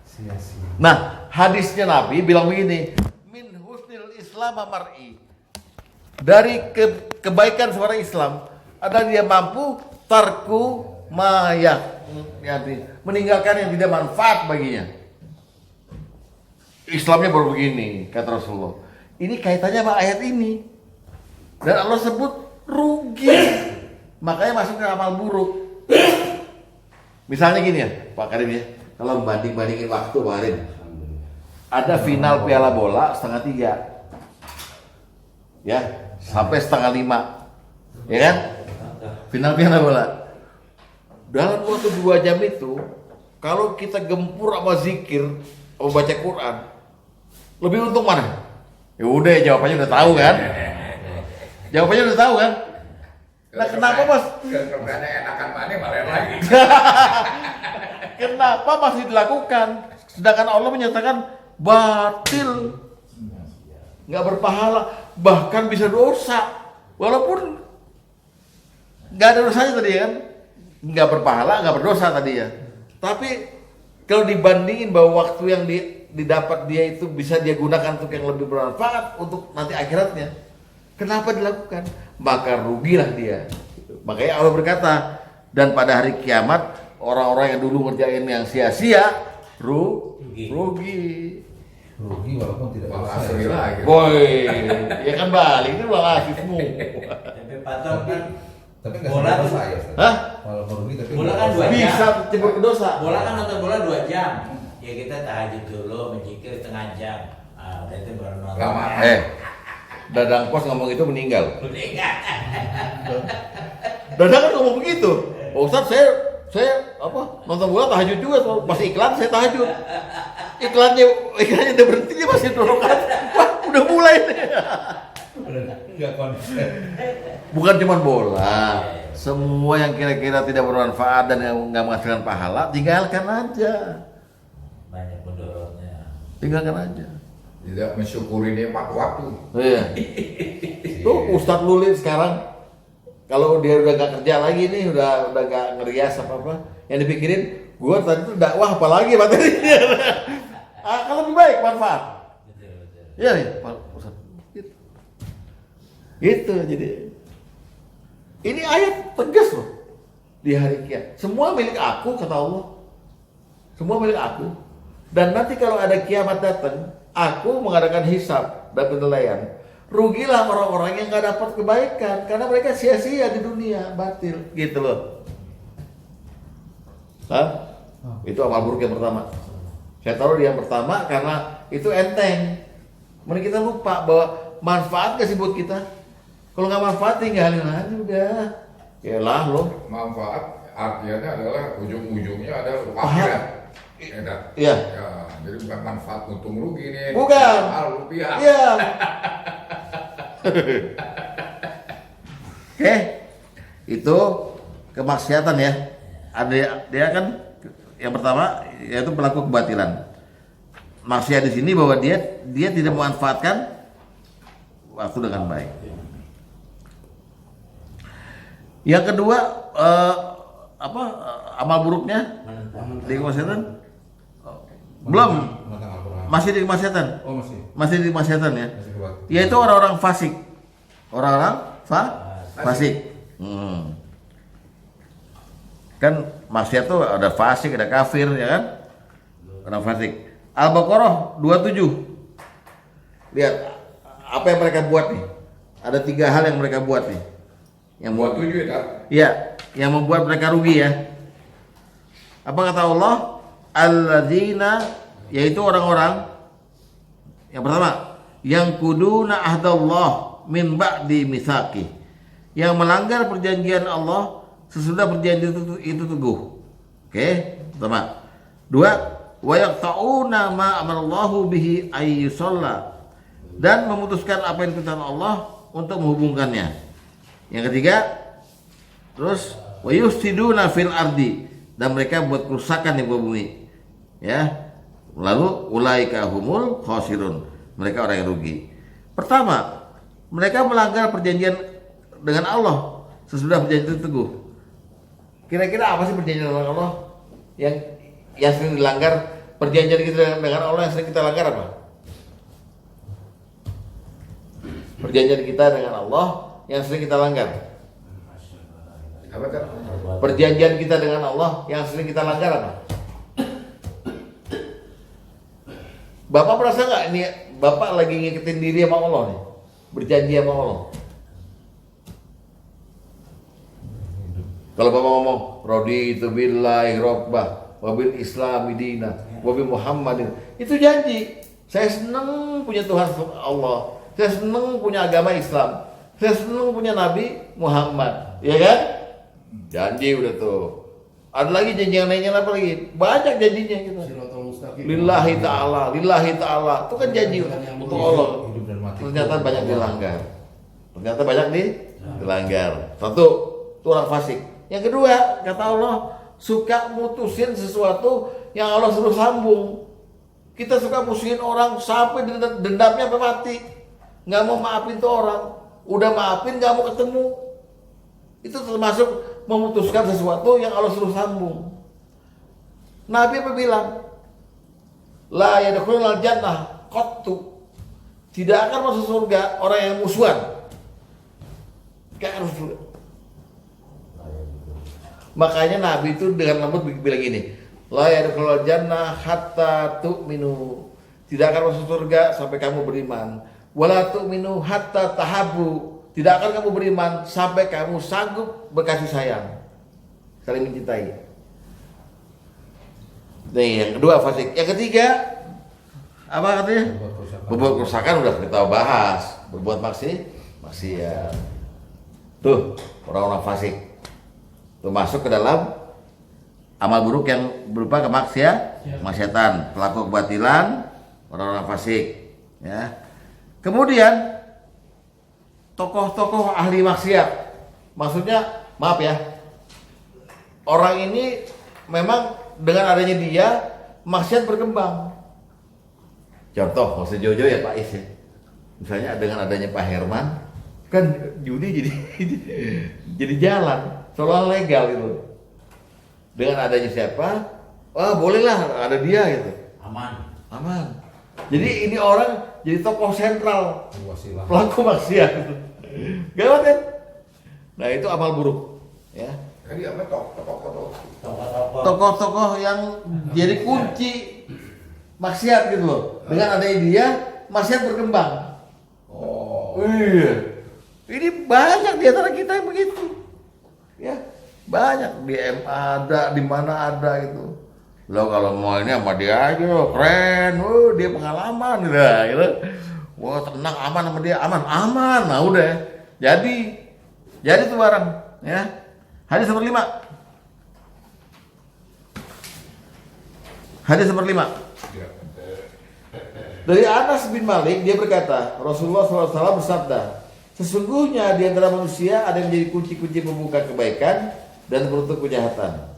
Speaker 4: Sia-sia.
Speaker 1: Nah, hadisnya Nabi bilang begini, min husnil islam mar'i. Dari kebaikan seorang Islam adalah dia mampu tarku mayak, meninggalkan yang tidak manfaat baginya. Islamnya baru begini, kata Rasulullah. Ini kaitannya sama ayat ini. Dan Allah sebut rugi. Makanya masuk ke amal buruk. Misalnya gini ya, Pak Karim ya. Kalau banding-bandingin waktu Pak Karim. Ada final piala bola 4:30. Ya, sampai 4:30. Ya kan? Final piala bola. Dalam waktu 2 jam itu, kalau kita gempur sama zikir, sama baca Quran, lebih untung mana? Ya udah, jawabannya udah tahu kan? Jawabannya udah tahu kan? Nah, kenapa Mas?
Speaker 2: Kerjanya enakan mana malah lagi.
Speaker 1: Kenapa masih dilakukan? Sedangkan Allah menyatakan batil, nggak berpahala, bahkan bisa dosa. Walaupun nggak ada dosanya tadi kan, nggak berpahala, nggak berdosa tadi ya. Tapi kalau dibandingin bahwa waktu yang didapat dia itu bisa dia gunakan untuk yang lebih bermanfaat untuk nanti akhiratnya, kenapa dilakukan? Maka rugilah dia. Makanya Allah berkata, dan pada hari kiamat orang-orang yang dulu ngerjain yang sia-sia rugi.
Speaker 4: Rugi walaupun tidak
Speaker 2: Malah
Speaker 4: selesai.
Speaker 2: asli lagi.
Speaker 1: Boy, ya kan balik itu malah asli semua.
Speaker 6: Tapi Patok kan
Speaker 4: Tapi nggak
Speaker 6: Bola
Speaker 4: sampai
Speaker 6: tuh-
Speaker 4: dosa ya, Ustaz?
Speaker 1: Hah?
Speaker 4: Walaupun rugi tapi
Speaker 6: Bola
Speaker 4: nggak
Speaker 6: kan
Speaker 4: dosa.
Speaker 6: 2 jam.
Speaker 1: Bisa cebur ke dosa.
Speaker 6: bola kan nonton bola 2 jam. Ya kita tahajud dulu, menyikir setengah jam. Udah itu baru nonton.
Speaker 2: Lama.
Speaker 1: Dadang Pos ngomong itu meninggal.
Speaker 6: Udah enggak.
Speaker 1: Dadang kan ngomong begitu. Pak Ustadz, saya nonton bola tahajud juga, pas iklan saya tahajud. Iklannya udah berhenti, dia masih dorokan. Wah, udah mulai nih.
Speaker 6: Enggak konsep.
Speaker 1: Bukan cuma bola, semua yang kira-kira tidak bermanfaat dan yang nggak menghasilkan pahala, tinggalkan aja.
Speaker 6: Banyak pendorongnya.
Speaker 1: Tinggalkan aja.
Speaker 2: Tidak mensyukuri nikmat waktu.
Speaker 1: Iya. Tuh Ustadz Lulin sekarang, kalau dia udah gak kerja lagi nih, udah gak ngerias apa-apa, yang dipikirin, gua tadi tuh dakwah apalagi materinya. Akan lebih baik manfaat. Iya nih, Pak Ustadz. Gitu jadi. Ini ayat tegas loh di hari kiamat. Semua milik aku kata Allah. Semua milik aku. Dan nanti kalau ada kiamat datang, aku mengadakan hisab dan penilaian. Rugilah orang-orang yang nggak dapat kebaikan karena mereka sia-sia di dunia, batil, gitu loh. Hah? Itu amal buruk yang pertama. Saya taruh di yang pertama karena itu enteng. Mending kita lupa bahwa manfaat gak sih buat kita? Kalau nggak manfaat tinggalin aja udah. Yalah loh.
Speaker 2: Manfaat artinya adalah ujung-ujungnya adalah akhirat.
Speaker 1: Iya.
Speaker 2: Ya, jadi bukan manfaat untung rugi nih.
Speaker 1: Bukan.
Speaker 2: Rupiah.
Speaker 1: Iya. Oke. Itu kemaksiatan ya. Ada dia kan yang pertama yaitu pelaku kebatilan. Maksiat di sini bahwa dia tidak memanfaatkan waktu dengan baik. Yang kedua amal buruknya di kemaksiatan? Belum. Masih di kemaksiatan.
Speaker 4: Oh masih.
Speaker 1: Masih di kemaksiatan ya.
Speaker 4: Masih kuat.
Speaker 1: Yaitu orang-orang fasik. Orang-orang fasik. Kan maksiat tuh ada fasik, ada kafir ya kan? Orang fasik. Al-Baqarah 27. Lihat apa yang mereka buat nih. Ada 3 hal yang mereka buat nih. Yang buat
Speaker 2: 27 ya.
Speaker 1: iya, yang membuat mereka rugi ya. Apa kata Allah? Alladzina, yaitu orang-orang yang pertama, yang kuduna ahdallah min ba'di mitsaqi, yang melanggar perjanjian Allah sesudah perjanjian itu teguh. Oke, pertama. 2, wa yaqta'una ma amarallahu bihi ayyusalla, dan memutuskan apa yang diperintahkan Allah untuk menghubungkannya. Yang ketiga, terus wa yufsiduna fil ardi, dan mereka buat kerusakan di bumi. Ya. Lalu ulaika humul khasirun, mereka orang yang rugi. Pertama, mereka melanggar perjanjian dengan Allah sesudah perjanjian itu teguh. Kira-kira apa sih perjanjian dengan Allah yang sering dilanggar? Perjanjian kita dengan Allah yang sering kita langgar apa? Perjanjian kita dengan Allah yang sering kita langgar.
Speaker 2: Apa kan?
Speaker 1: Perjanjian kita dengan Allah yang sering kita langgar apa? Bapak merasa nggak ini Bapak lagi ngikutin diri sama Allah nih, berjanji sama Allah? Kalau Bapak ngomong raditu billahi rabbah wa bil islami dina wa bi Muhammadin, itu janji. Saya senang punya Tuhan Allah, saya senang punya agama Islam, saya senang punya Nabi Muhammad, ya kan? Janji udah tuh. Ada lagi janji yang lainnya apa lagi? Banyak janjinya gitu. Lillahi ta'ala, lillahi ta'ala. Itu kan janji untuk Allah.
Speaker 4: Hidup dan mati.
Speaker 1: Ternyata banyak dilanggar. Ternyata banyak dilanggar. Satu, itu orang fasik. Yang kedua, kata Allah, suka mutusin sesuatu yang Allah suruh sambung. Kita suka musuhin orang sampai dendamnya sampai mati. Nggak mau maafin tuh orang. Udah maafin nggak mau ketemu. Itu termasuk memutuskan sesuatu yang Allah suruh sambung. Nabi apa bilang? La yadkhulul jannah qattu. Tidak akan masuk surga orang yang musuhan. Kayak harus surga. Makanya Nabi itu dengan lembut bilang gini, la yadkhulul jannah hatta tu'minu. Tidak akan masuk surga sampai kamu beriman. Wala tu'minu hatta tahabbu. Tidak akan kamu beriman sampai kamu sanggup berkasih sayang, saling mencintai. Nih yang kedua fasik. Yang ketiga apa katanya? Berbuat kerusakan udah kita bahas. Berbuat maksiat. Tuh orang-orang fasik. termasuk ke dalam amal buruk yang berupa kemaksiatan, pelaku kebatilan, orang-orang fasik, ya. Kemudian tokoh-tokoh ahli maksiat, maksudnya maaf ya, orang ini memang dengan adanya dia maksiat berkembang. Contoh, nggak usah jauh-jauh ya Pak Is ya. Misalnya dengan adanya Pak Herman, kan judi jadi jalan, seolah legal gitu. Dengan adanya siapa? Wah bolehlah ada dia gitu. Aman. Jadi ini orang jadi tokoh sentral,
Speaker 4: Wasilah.
Speaker 1: pelaku maksiat gitu. Gawat kan? Nah itu amal buruk, ya.
Speaker 2: Jadi apa tokoh-tokoh?
Speaker 1: Tokoh-tokoh yang jadi kunci maksiat gitu loh. Dengan adanya dia, maksiat berkembang.
Speaker 2: Oh.
Speaker 1: Iya. Ini banyak di antara kita yang begitu. Ya, banyak di MA ada, di mana ada gitu. Lo kalau mau ini sama dia aja, keren, dia pengalaman gitu. Wah tenang, aman sama dia, aman. Nah udah, jadi tuh barang, ya. Hadis nomor 5. Hadis nomor 5. Dari Anas bin Malik, dia berkata, Rasulullah SAW bersabda, sesungguhnya di antara manusia ada yang menjadi kunci-kunci pembuka kebaikan dan penutup kejahatan.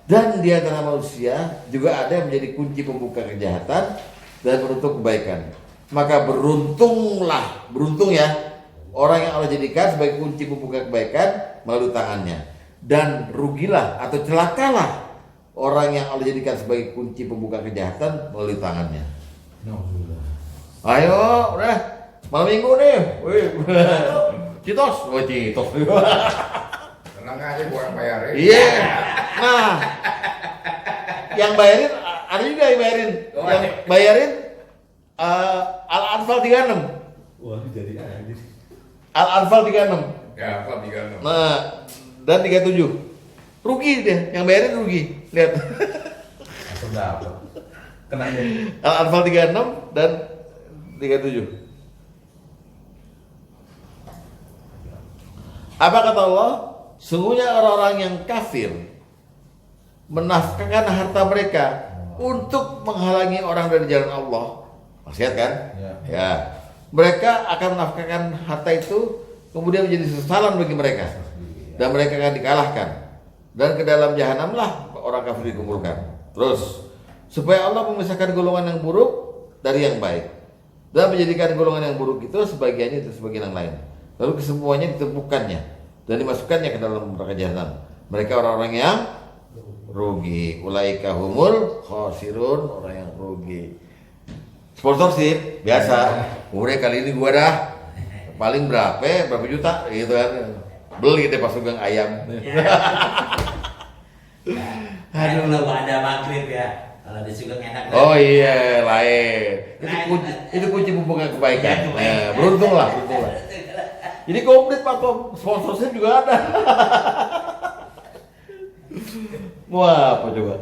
Speaker 1: Dan di antara manusia juga ada yang menjadi kunci pembuka kejahatan dan penutup kebaikan. Maka beruntung ya, orang yang Allah jadikan sebagai kunci pembuka kebaikan melalui tangannya. Dan rugilah atau celakalah orang yang Allah jadikan sebagai kunci pembuka kejahatan melalui tangannya. Ayo, udah malam minggu nih, Citos.
Speaker 2: Tenang aja gua bayarin.
Speaker 1: Iya. Nah, yang bayarin ada juga yang bayarin. Yang bayarin Al-Anfal 36.
Speaker 4: Wah, jadi aja.
Speaker 1: Al-Anfal 36.
Speaker 2: Ya, apa 36.
Speaker 1: Nah, dan 37. Rugi dia, yang bayarin rugi. Lihat.
Speaker 4: Langsung dapat. Kena deh.
Speaker 1: Al-Anfal 36 dan 37. Apa kata Allah? Sungguhnya orang-orang yang kafir menafkahkan harta mereka untuk menghalangi orang dari jalan Allah. Maksiat kan? Ya. Mereka akan menafkahkan harta itu kemudian menjadi sesalan bagi mereka. Dan mereka akan dikalahkan. Dan ke dalam jahanamlah orang kafir dikumpulkan. Terus supaya Allah memisahkan golongan yang buruk dari yang baik dan menjadikan golongan yang buruk itu sebagiannya itu sebagian yang lain. Lalu kesemuanya ditumpukannya dan dimasukkannya ke dalam neraka jahanam. Mereka orang-orang yang rugi. Ulaika humul khosirun, orang yang rugi. Sponsorship biasa. Udah kali ini gua dah paling berapa juta gitu kan. Beli deh pas pegang ayam.
Speaker 6: Aduh, kalau ada maghrib ya. Kalau di Sugeng enak.
Speaker 1: Oh iya, lain. Itu kunci pembuka kebaikan. Nah, beruntung lah. Jadi komplit Pak Tom, sponsorship juga ada. Wah, apa coba?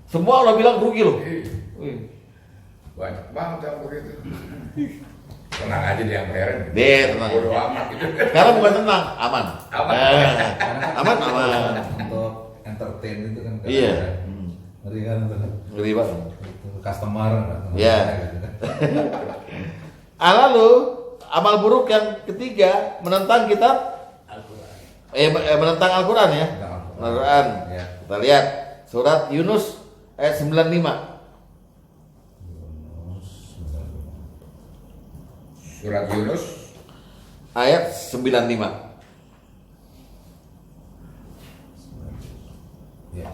Speaker 1: Semua orang bilang rugi loh. Wih.
Speaker 2: Banyak banget yang begitu. Tenang aja dia yang bayarin.
Speaker 1: Deh, tenang.
Speaker 2: Bodo amat gitu.
Speaker 1: Sekarang bukan tenang, aman.
Speaker 2: Aman.
Speaker 1: Aman.
Speaker 4: Untuk entertain itu kan
Speaker 1: Iya.
Speaker 4: Ngeri kan tuh.
Speaker 1: Ngeri banget.
Speaker 4: Itu customer.
Speaker 1: Iya. Lalu amal buruk yang ketiga menentang kitab menentang Al-Quran ya. Al-Quran.
Speaker 4: Ya.
Speaker 1: Kita lihat surat Yunus ayat 95.
Speaker 2: Surat Yunus
Speaker 1: Ayat 95.
Speaker 4: Ya.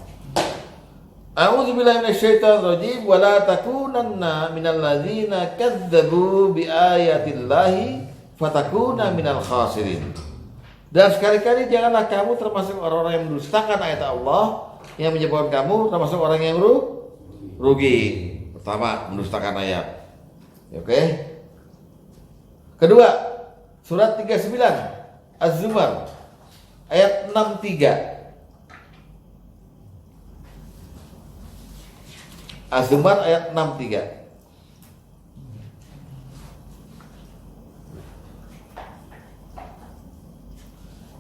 Speaker 1: A'udzubillahi minasyaitonir rajim wa la takunanna minal ladzina kadzdzabu biayatillahi fatakuna minal khasirin. Dan sekali-kali janganlah kamu termasuk orang-orang yang mendustakan ayat Allah yang menyebabkan kamu termasuk orang yang rugi. Pertama, mendustakan ayat. Oke. Kedua, surat 39 Az-Zumar ayat 63. Az-Zumar ayat 63.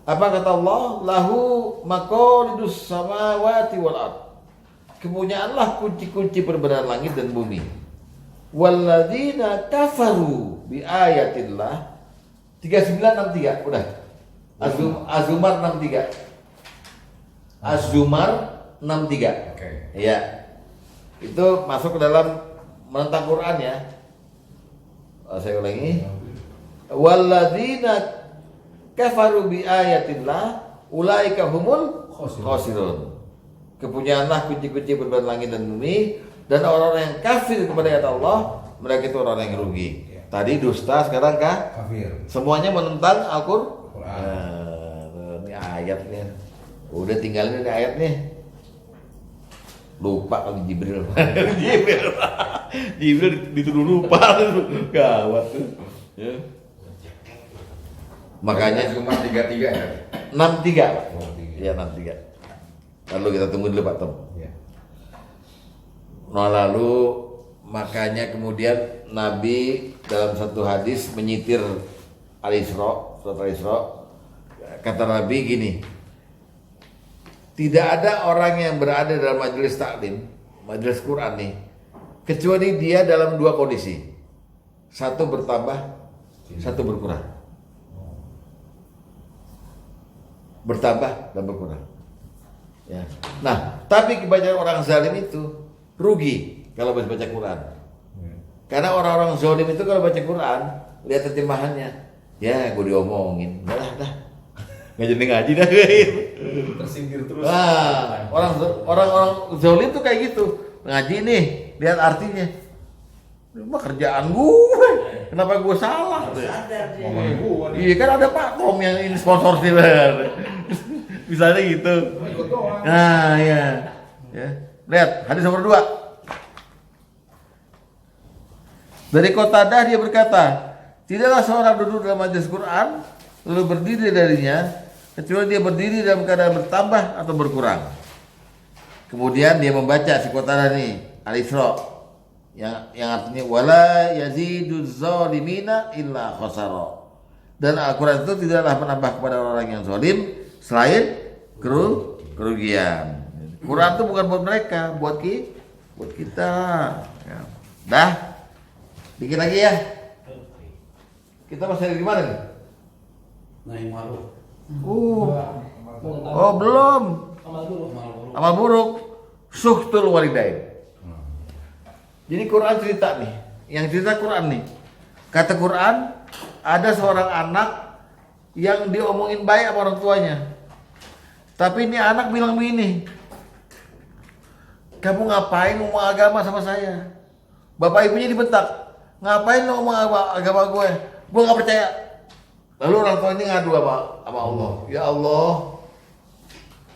Speaker 1: Apa kata Allah? Lahu maqalidus samawati wal ard. Kepunyaanlah kunci-kunci perbendaharaan langit dan bumi. Walladzina kafaru bi ayatillah. 3963 udah. Az-Zumar 63. Az-Zumar 63.
Speaker 2: Oke.
Speaker 1: Iya. Itu masuk ke dalam menentang Quran ya. Saya ulangi. Walladzina kafaru bi ayatillah ulaika humul khasirun. Kepunyaanlah kunci-kunci perbendaharaan langit dan bumi, dan orang-orang yang kafir kepada ayat Allah, mereka itu orang yang rugi. Tadi dusta, sekarang
Speaker 4: Kafir.
Speaker 1: semuanya menentang Al-Qur'an.
Speaker 4: Quran.
Speaker 1: Ini ayatnya. Udah tinggalin ini ayatnya. Lupa kali Jibril. Jibril dituduh lupa. Gawat tuh. Ya. Makanya
Speaker 2: cuma 33 ya.
Speaker 1: 63 Pak.
Speaker 4: Oh, tiga.
Speaker 1: Iya 63. Lalu kita tunggu dulu Pak Tom.
Speaker 4: Ya.
Speaker 1: Nah lalu makanya kemudian Nabi dalam satu hadis menyitir Al-Isra, surat Al-Isra, kata Nabi gini, tidak ada orang yang berada dalam majelis taklim, majelis Quran nih, kecuali dia dalam dua kondisi, satu bertambah, satu berkurang, bertambah dan berkurang. Ya. Nah, tapi kebanyakan orang zalim itu rugi kalau baca Quran. Karena orang-orang zalim itu kalau baca Quran, lihat terjemahannya, ya gue diomongin, dah, nggak jadi ngaji dah.
Speaker 4: Tersinggir terus.
Speaker 1: Nah, orang-orang zalim tuh kayak gitu, ngaji nih, lihat artinya, ini mah kerjaan gue, kenapa gue salah?
Speaker 6: Sadar dia.
Speaker 4: Ngomongin gua nih.
Speaker 1: Iya kan ada Pak Tom yang ini sponsor sih, misalnya gitu.
Speaker 7: Ikut doang.
Speaker 1: Nah, ya. Lihat hadis nomor 2. Dari Qatadah dia berkata, tidaklah seorang duduk dalam majelis Quran lalu berdiri darinya kecuali dia berdiri dalam keadaan bertambah atau berkurang. Kemudian dia membaca si Qatadah nih Al-Isra yang artinya wala yaziduz zalimina illa khasara. Dan Al-Quran itu tidaklah menambah kepada orang yang zalim selain kerugian. Quran itu bukan buat mereka, buat kita. Ya. Dah, dikit lagi ya. Kita masih ada di mana nih?
Speaker 6: Nah, yang malu.
Speaker 1: Oh belum.
Speaker 5: Amal buruk.
Speaker 1: Amal buruk, suhtul walidain. Jadi Quran cerita nih, yang cerita Quran nih. Kata Quran, ada seorang anak yang diomongin baik sama orang tuanya. Tapi ini anak bilang begini, kamu ngapain ngomong agama sama saya? Bapak ibunya dibentak, ngapain lo ngomong agama gue? Gue gak percaya. Lalu orang tua ini ngadu sama Allah, ya Allah,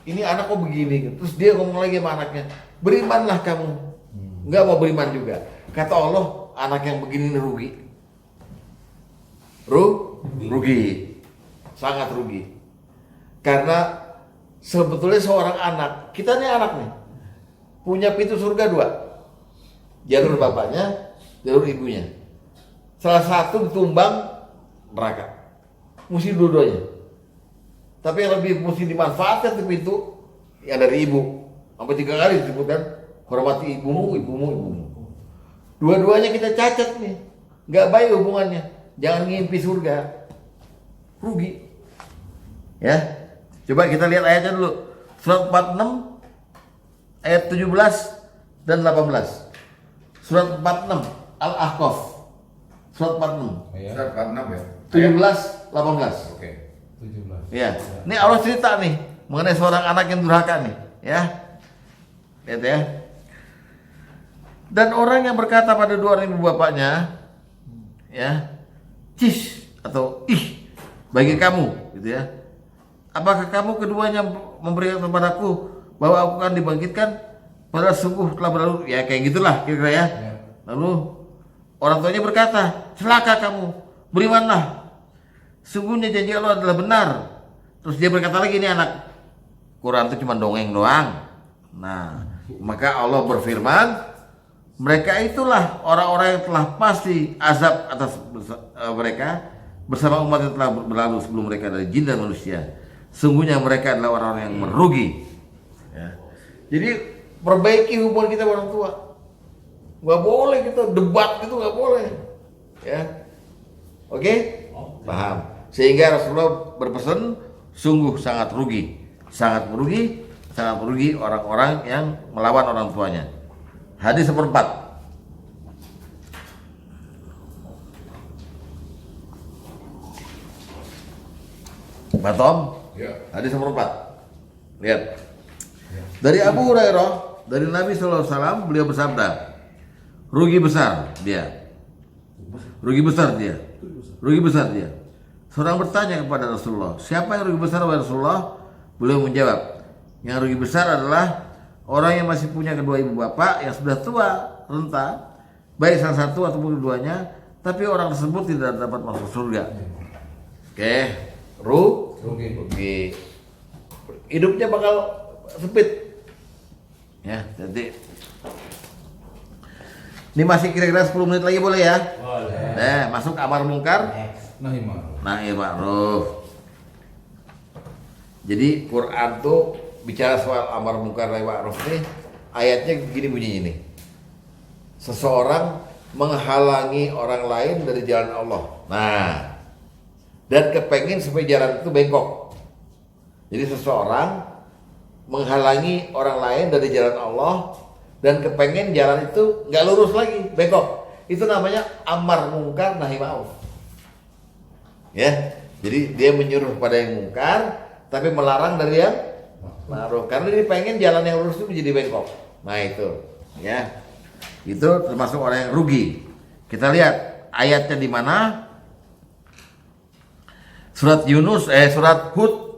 Speaker 1: ini anak kok begini? Terus dia ngomong lagi sama anaknya, berimanlah kamu. Nggak mau beriman juga. Kata Allah, anak yang begini rugi. Rugi, sangat rugi. Karena sebetulnya seorang anak, kita nih anak nih, punya pintu surga 2. Jalur bapaknya, jalur ibunya. Salah satu ditumbang neraka. Mesti dua-duanya. Tapi yang lebih mesti dimanfaatkan tuh pintu yang dari ibu. Sampai 3 kali disebutkan, hormati ibumu. Dua-duanya kita cacat nih, nggak baik hubungannya. Jangan ngimpi surga, rugi. Ya, coba kita lihat ayatnya dulu. Surat 46 ayat 17 dan 18. Surat 46 Al-Ahqaf. Surat 46
Speaker 4: Ya.
Speaker 2: Surat 46 ya.
Speaker 1: 17 18.
Speaker 2: Oke.
Speaker 4: 17.
Speaker 1: Ya, ini Allah cerita nih mengenai seorang anak yang durhaka nih, ya. Lihat ya. Dan orang yang berkata pada dua orang ibu bapaknya, ya, cis atau ih bagi kamu, gitu ya. Apakah kamu keduanya memberikan kepadaku bahwa aku akan dibangkitkan? Padahal sungguh telah berlalu, ya kayak gitulah kira-kira ya. Lalu orang tuanya berkata, celaka kamu, berimanlah. Sungguhnya janji Allah adalah benar. Terus dia berkata lagi, ini anak, Quran itu cuma dongeng doang. Nah, maka Allah berfirman, mereka itulah orang-orang yang telah pasti azab atas mereka bersama umat yang telah berlalu sebelum mereka dari jin dan manusia. Sungguhnya mereka adalah orang-orang yang merugi. Ya. Jadi perbaiki hubungan kita dengan orang tua. Nggak boleh kita debat gitu, nggak boleh. Ya, oke? Paham. Sehingga Rasulullah berpesan, sungguh sangat merugi orang-orang yang melawan orang tuanya. Hadis seperempat. Batom,
Speaker 2: Ya.
Speaker 1: hadis seperempat. Lihat. Dari Abu Hurairah, dari Nabi SAW, beliau bersabda, rugi besar dia. Seorang bertanya kepada Rasulullah, siapa yang rugi besar wahai Rasulullah? Beliau menjawab, yang rugi besar adalah orang yang masih punya kedua ibu bapak yang sudah tua, renta, baik salah satu ataupun keduanya, tapi orang tersebut tidak dapat masuk surga. Oke, rugi. Hidupnya bakal sempit. Ya, jadi ini masih kira-kira 10 menit lagi boleh ya?
Speaker 6: Boleh.
Speaker 1: Masuk amar mungkar,
Speaker 4: Nahi ma'ruf.
Speaker 1: nahi ma'ruf. Jadi Quran tuh bicara soal amar mungkar nahi ma'ruf nih, ayatnya gini bunyinya nih. Seseorang menghalangi orang lain dari jalan Allah. Nah, dan kepengen supaya jalan itu bengkok. Jadi seseorang menghalangi orang lain dari jalan Allah dan kepengen jalan itu nggak lurus lagi, bengkok. Itu namanya amar mungkar nahi ma'ruf. Ya, jadi dia menyuruh pada yang mungkar, tapi melarang dari yang ma'ruf. Karena dia pengen jalan yang lurus itu menjadi bengkok. Nah itu, ya, itu termasuk orang yang rugi. Kita lihat ayatnya di mana? Surat Yunus, surat Hud.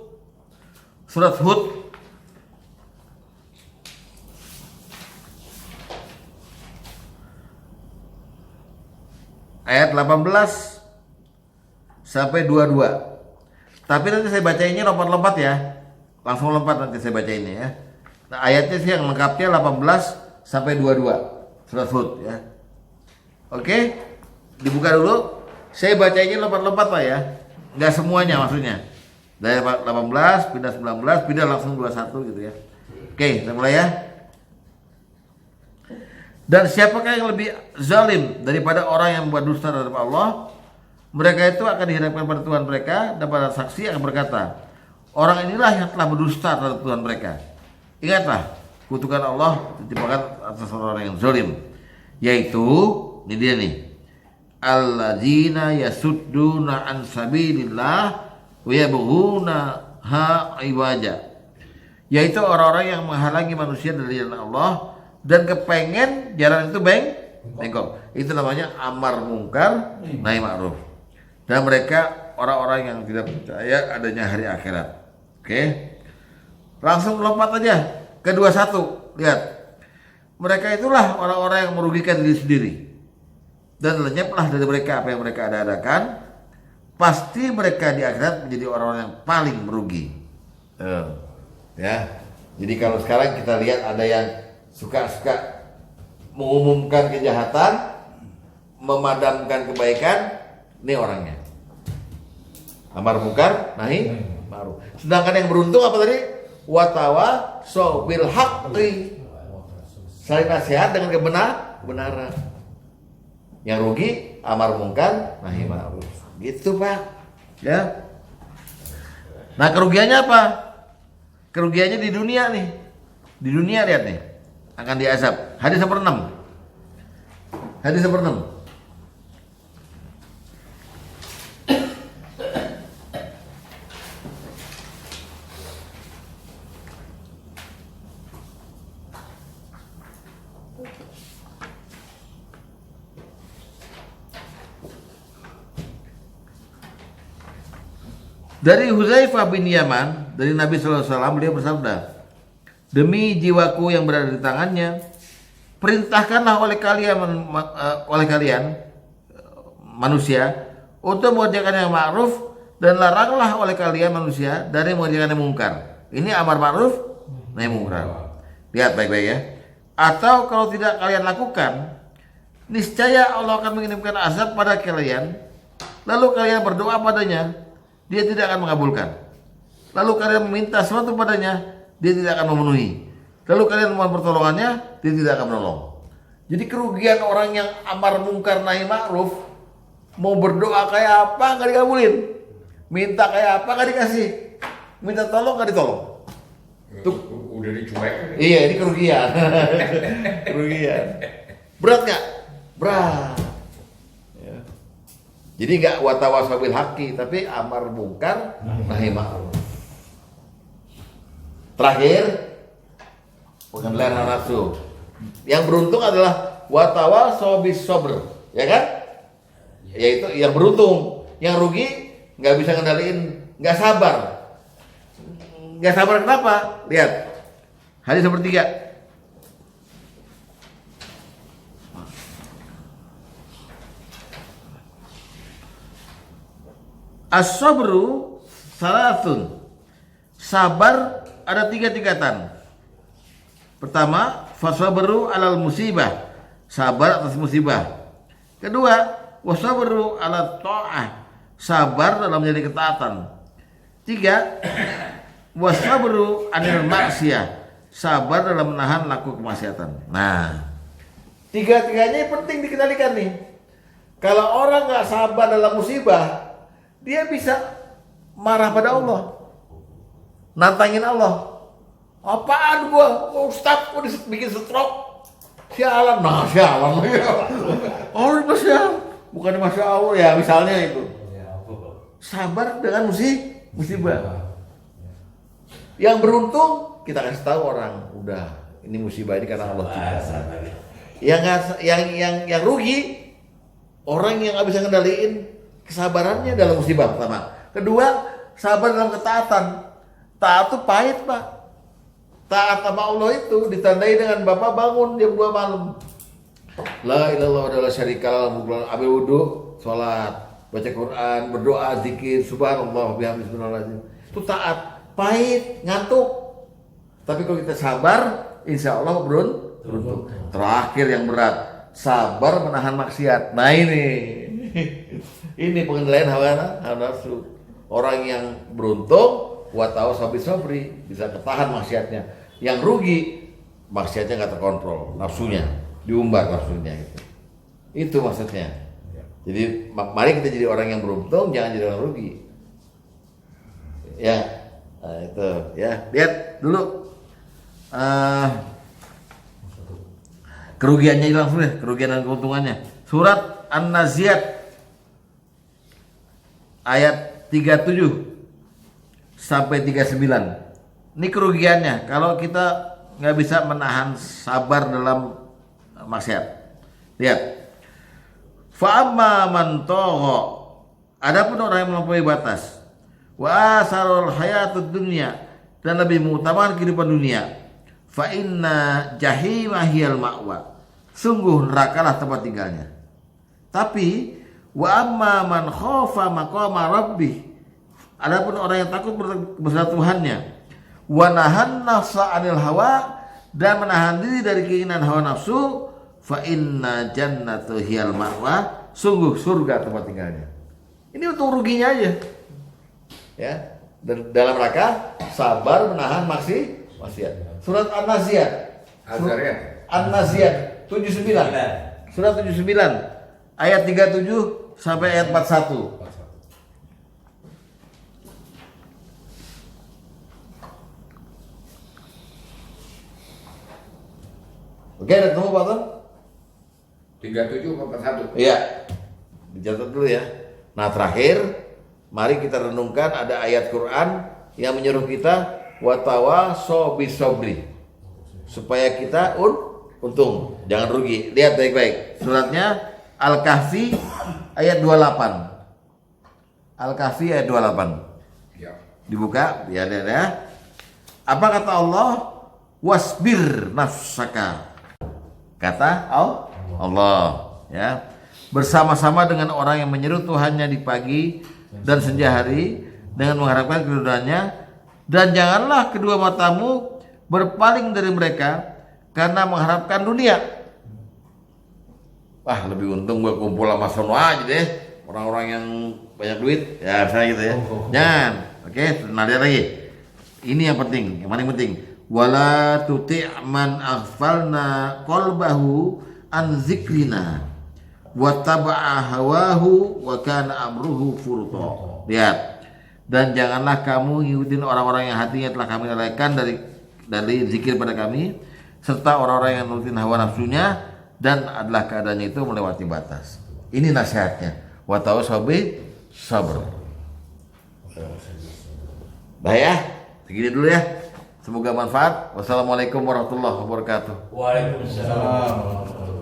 Speaker 1: Ayat 18 sampai 22. Tapi nanti saya bacainnya lompat-lompat ya. Langsung lompat nanti saya bacainnya ya. Nah, ayatnya sih yang lengkapnya 18 sampai 22. Surat Hud ya. Oke? Dibuka dulu. Saya bacainnya lompat-lompat Pak ya. Enggak semuanya maksudnya. Dari 18 pindah 19 pindah langsung 21 gitu ya. Oke, kita mulai ya. Dan siapakah yang lebih zalim daripada orang yang membuat dusta terhadap Allah? Mereka itu akan dihadapkan pada Tuhan mereka dan pada saksi akan berkata, orang inilah yang telah berdusta terhadap Tuhan mereka. Ingatlah, kutukan Allah ditimpakan atas orang yang zalim, yaitu ini dia nih, alladzina yasudduna an sabilillah wa yabghuna iwaja, yaitu orang-orang yang menghalangi manusia dari jalan Allah dan kepengen jalan itu bengkok. Itu namanya amar mungkar nahi ma'ruf. Dan mereka orang-orang yang tidak percaya adanya hari akhirat. Oke. Langsung lompat aja ke 21. Lihat. Mereka itulah orang-orang yang merugikan diri sendiri. Dan lenyaplah dari mereka apa yang mereka adakan. Pasti mereka di akhirat menjadi orang-orang yang paling merugi. Ya. Jadi kalau sekarang kita lihat ada yang suka-suka mengumumkan kejahatan, memadamkan kebaikan, ini orangnya. Amar mungkar nahi ma'ruf. Sedangkan yang beruntung apa tadi? Watawa sobil haqqi. Saling nasihat dengan kebenaran. Yang rugi amar mungkar nahi ma'ruf. Gitu Pak. Ya. Nah kerugiannya apa? Kerugiannya di dunia nih. Di dunia lihat nih. Akan diazab. Hadis nomor 6. Hadis nomor 6. Dari Hudzaifah bin Yaman, dari Nabi sallallahu alaihi wasallam, beliau bersabda, demi jiwaku yang berada di tangannya, perintahkanlah oleh kalian manusia untuk mengerjakan yang ma'ruf dan laranglah oleh kalian manusia dari mengerjakan yang mungkar. Ini amar ma'ruf nahi mungkar. Lihat baik-baik ya. Atau kalau tidak kalian lakukan, niscaya Allah akan mengirimkan azab pada kalian, lalu kalian berdoa padanya, Dia tidak akan mengabulkan. lalu kalian meminta sesuatu padanya, dia tidak akan memenuhi. Lalu kalian mohon pertolongannya, dia tidak akan menolong. Jadi kerugian orang yang amar mungkar nahi ma'ruf, mau berdoa kayak apa nggak dikabulin, minta kayak apa nggak dikasih, minta tolong nggak ditolong. Tuh
Speaker 2: Udah dicuek.
Speaker 1: iya, ini kerugian. Kerugian. Berat nggak? Berat. Ya. Jadi nggak watawasaw bil haqqi, tapi amar mungkar nahi ma'ruf. Terakhir, pengendalian hawa nafsu. Yang beruntung adalah watawasaw bis sabr, ya kan? Yaitu yang beruntung. Yang rugi nggak bisa ngendaliin, nggak sabar. Nggak sabar kenapa? Lihat hadis nomor 3. As-sabru salatun. Sabar ada 3 tingkatan. Pertama, fasabru alal musibah. Sabar atas musibah. Kedua, wasabru ala ta'ah. Sabar dalam menjadi ketaatan. 3, wasabru anil maksiyah. Sabar dalam menahan laku kemaksiatan. Nah, 3-tiganya penting dikendalikan nih. Kalau orang nggak sabar dalam musibah, dia bisa marah pada Allah, nantangin Allah. Apaan gua, Ustaz, gua bikin stroke, sialan, nah sialan. Oh masya, bukan masya Allah ya, misalnya itu. Sabar dengan musibah. Yang beruntung kita kasih tahu orang, udah ini musibah ini karena Allah juga. Yang rugi orang yang nggak bisa ngendaliin kesabarannya dalam musibah pertama. Kedua, sabar dalam ketaatan. Taat itu pahit, Pak. Taat sama Allah itu ditandai dengan Bapak bangun jam 2 malam. La ilallah adalah syarikal, ambil wudu, sholat, baca Quran, berdoa, zikir, subhanallah, bihamdillah. Itu taat. Pahit, ngantuk. Tapi kalau kita sabar, insya Allah beruntung. Terakhir yang berat, sabar menahan maksiat. Nah ini pengendalian hawa nafsu. Orang yang beruntung, watawasaw bis sabri, bisa ketahan maksiatnya. Yang rugi, maksiatnya nggak terkontrol, nafsunya diumbar nafsunya itu. Itu maksudnya. Jadi mari kita jadi orang yang beruntung, jangan jadi orang rugi. Ya, nah, itu ya. Lihat dulu kerugiannya langsung deh, kerugian dan keuntungannya. Surat An-Naziat ayat 37 sampai 39. Ini kerugiannya kalau kita nggak bisa menahan sabar dalam maksiat. Lihat. Fa'amma man tagha. Adapun orang yang melampaui batas. Wa asarul hayatud dunya, dan lebih mengutamakan kehidupan dunia. Fa inna jahima hiyal ma'wa. Sungguh nerakalah tempat tinggalnya. Tapi wa amma man khafa maqama rabbih. Adapun orang yang takut bersama Tuhannya, wa nahan nafsa 'anil hawa, dan menahan diri dari keinginan hawa nafsu, fa inna jannatu hiyal ma'wa. Sungguh surga tempat tinggalnya. Ini untuk ruginya aja. Ya, dalam rangka sabar menahan maksiat. Surat An-Naziat. An-Naziat 79. Surat 79 ayat 37 sampai ayat 41. Oke, ada ketemu Pak Tom?
Speaker 2: 37 41.
Speaker 1: Iya. Dicatat dulu ya. Nah, terakhir mari kita renungkan ada ayat Quran yang menyuruh kita watawasaw bis sabri, supaya kita untung, jangan rugi. Lihat baik-baik. Suratnya Al-Kahfi ayat 28. Al-Kahfi ayat 28.
Speaker 2: Ya.
Speaker 1: Dibuka, ya. Apa kata Allah? Wasbir nafsaka. Kata Allah, ya. Bersama-sama dengan orang yang menyeru Tuhannya di pagi dan senja hari dengan mengharapkan keridhaannya, dan janganlah kedua matamu berpaling dari mereka karena mengharapkan dunia. Wah, lebih untung gue kumpul sama sono aja deh, orang-orang yang banyak duit, ya misalnya gitu ya. Jangan, Oke, nah lihat lagi. Ini yang penting, yang paling penting. Wala tuti' man aghfalna qalbahu an zikrina wa taba'a hawahu wa kana amruhu furta. Lihat. Dan janganlah kamu ngikutin orang-orang yang hatinya telah kami lalaikan dari zikir pada kami, serta orang-orang yang nurutin hawa nafsunya dan adalah keadaannya itu melewati batas. Ini nasihatnya. Wa tawassabi sabr. Baik ya, segini dulu ya. Semoga manfaat. Wassalamualaikum warahmatullahi wabarakatuh.
Speaker 6: Waalaikumsalam.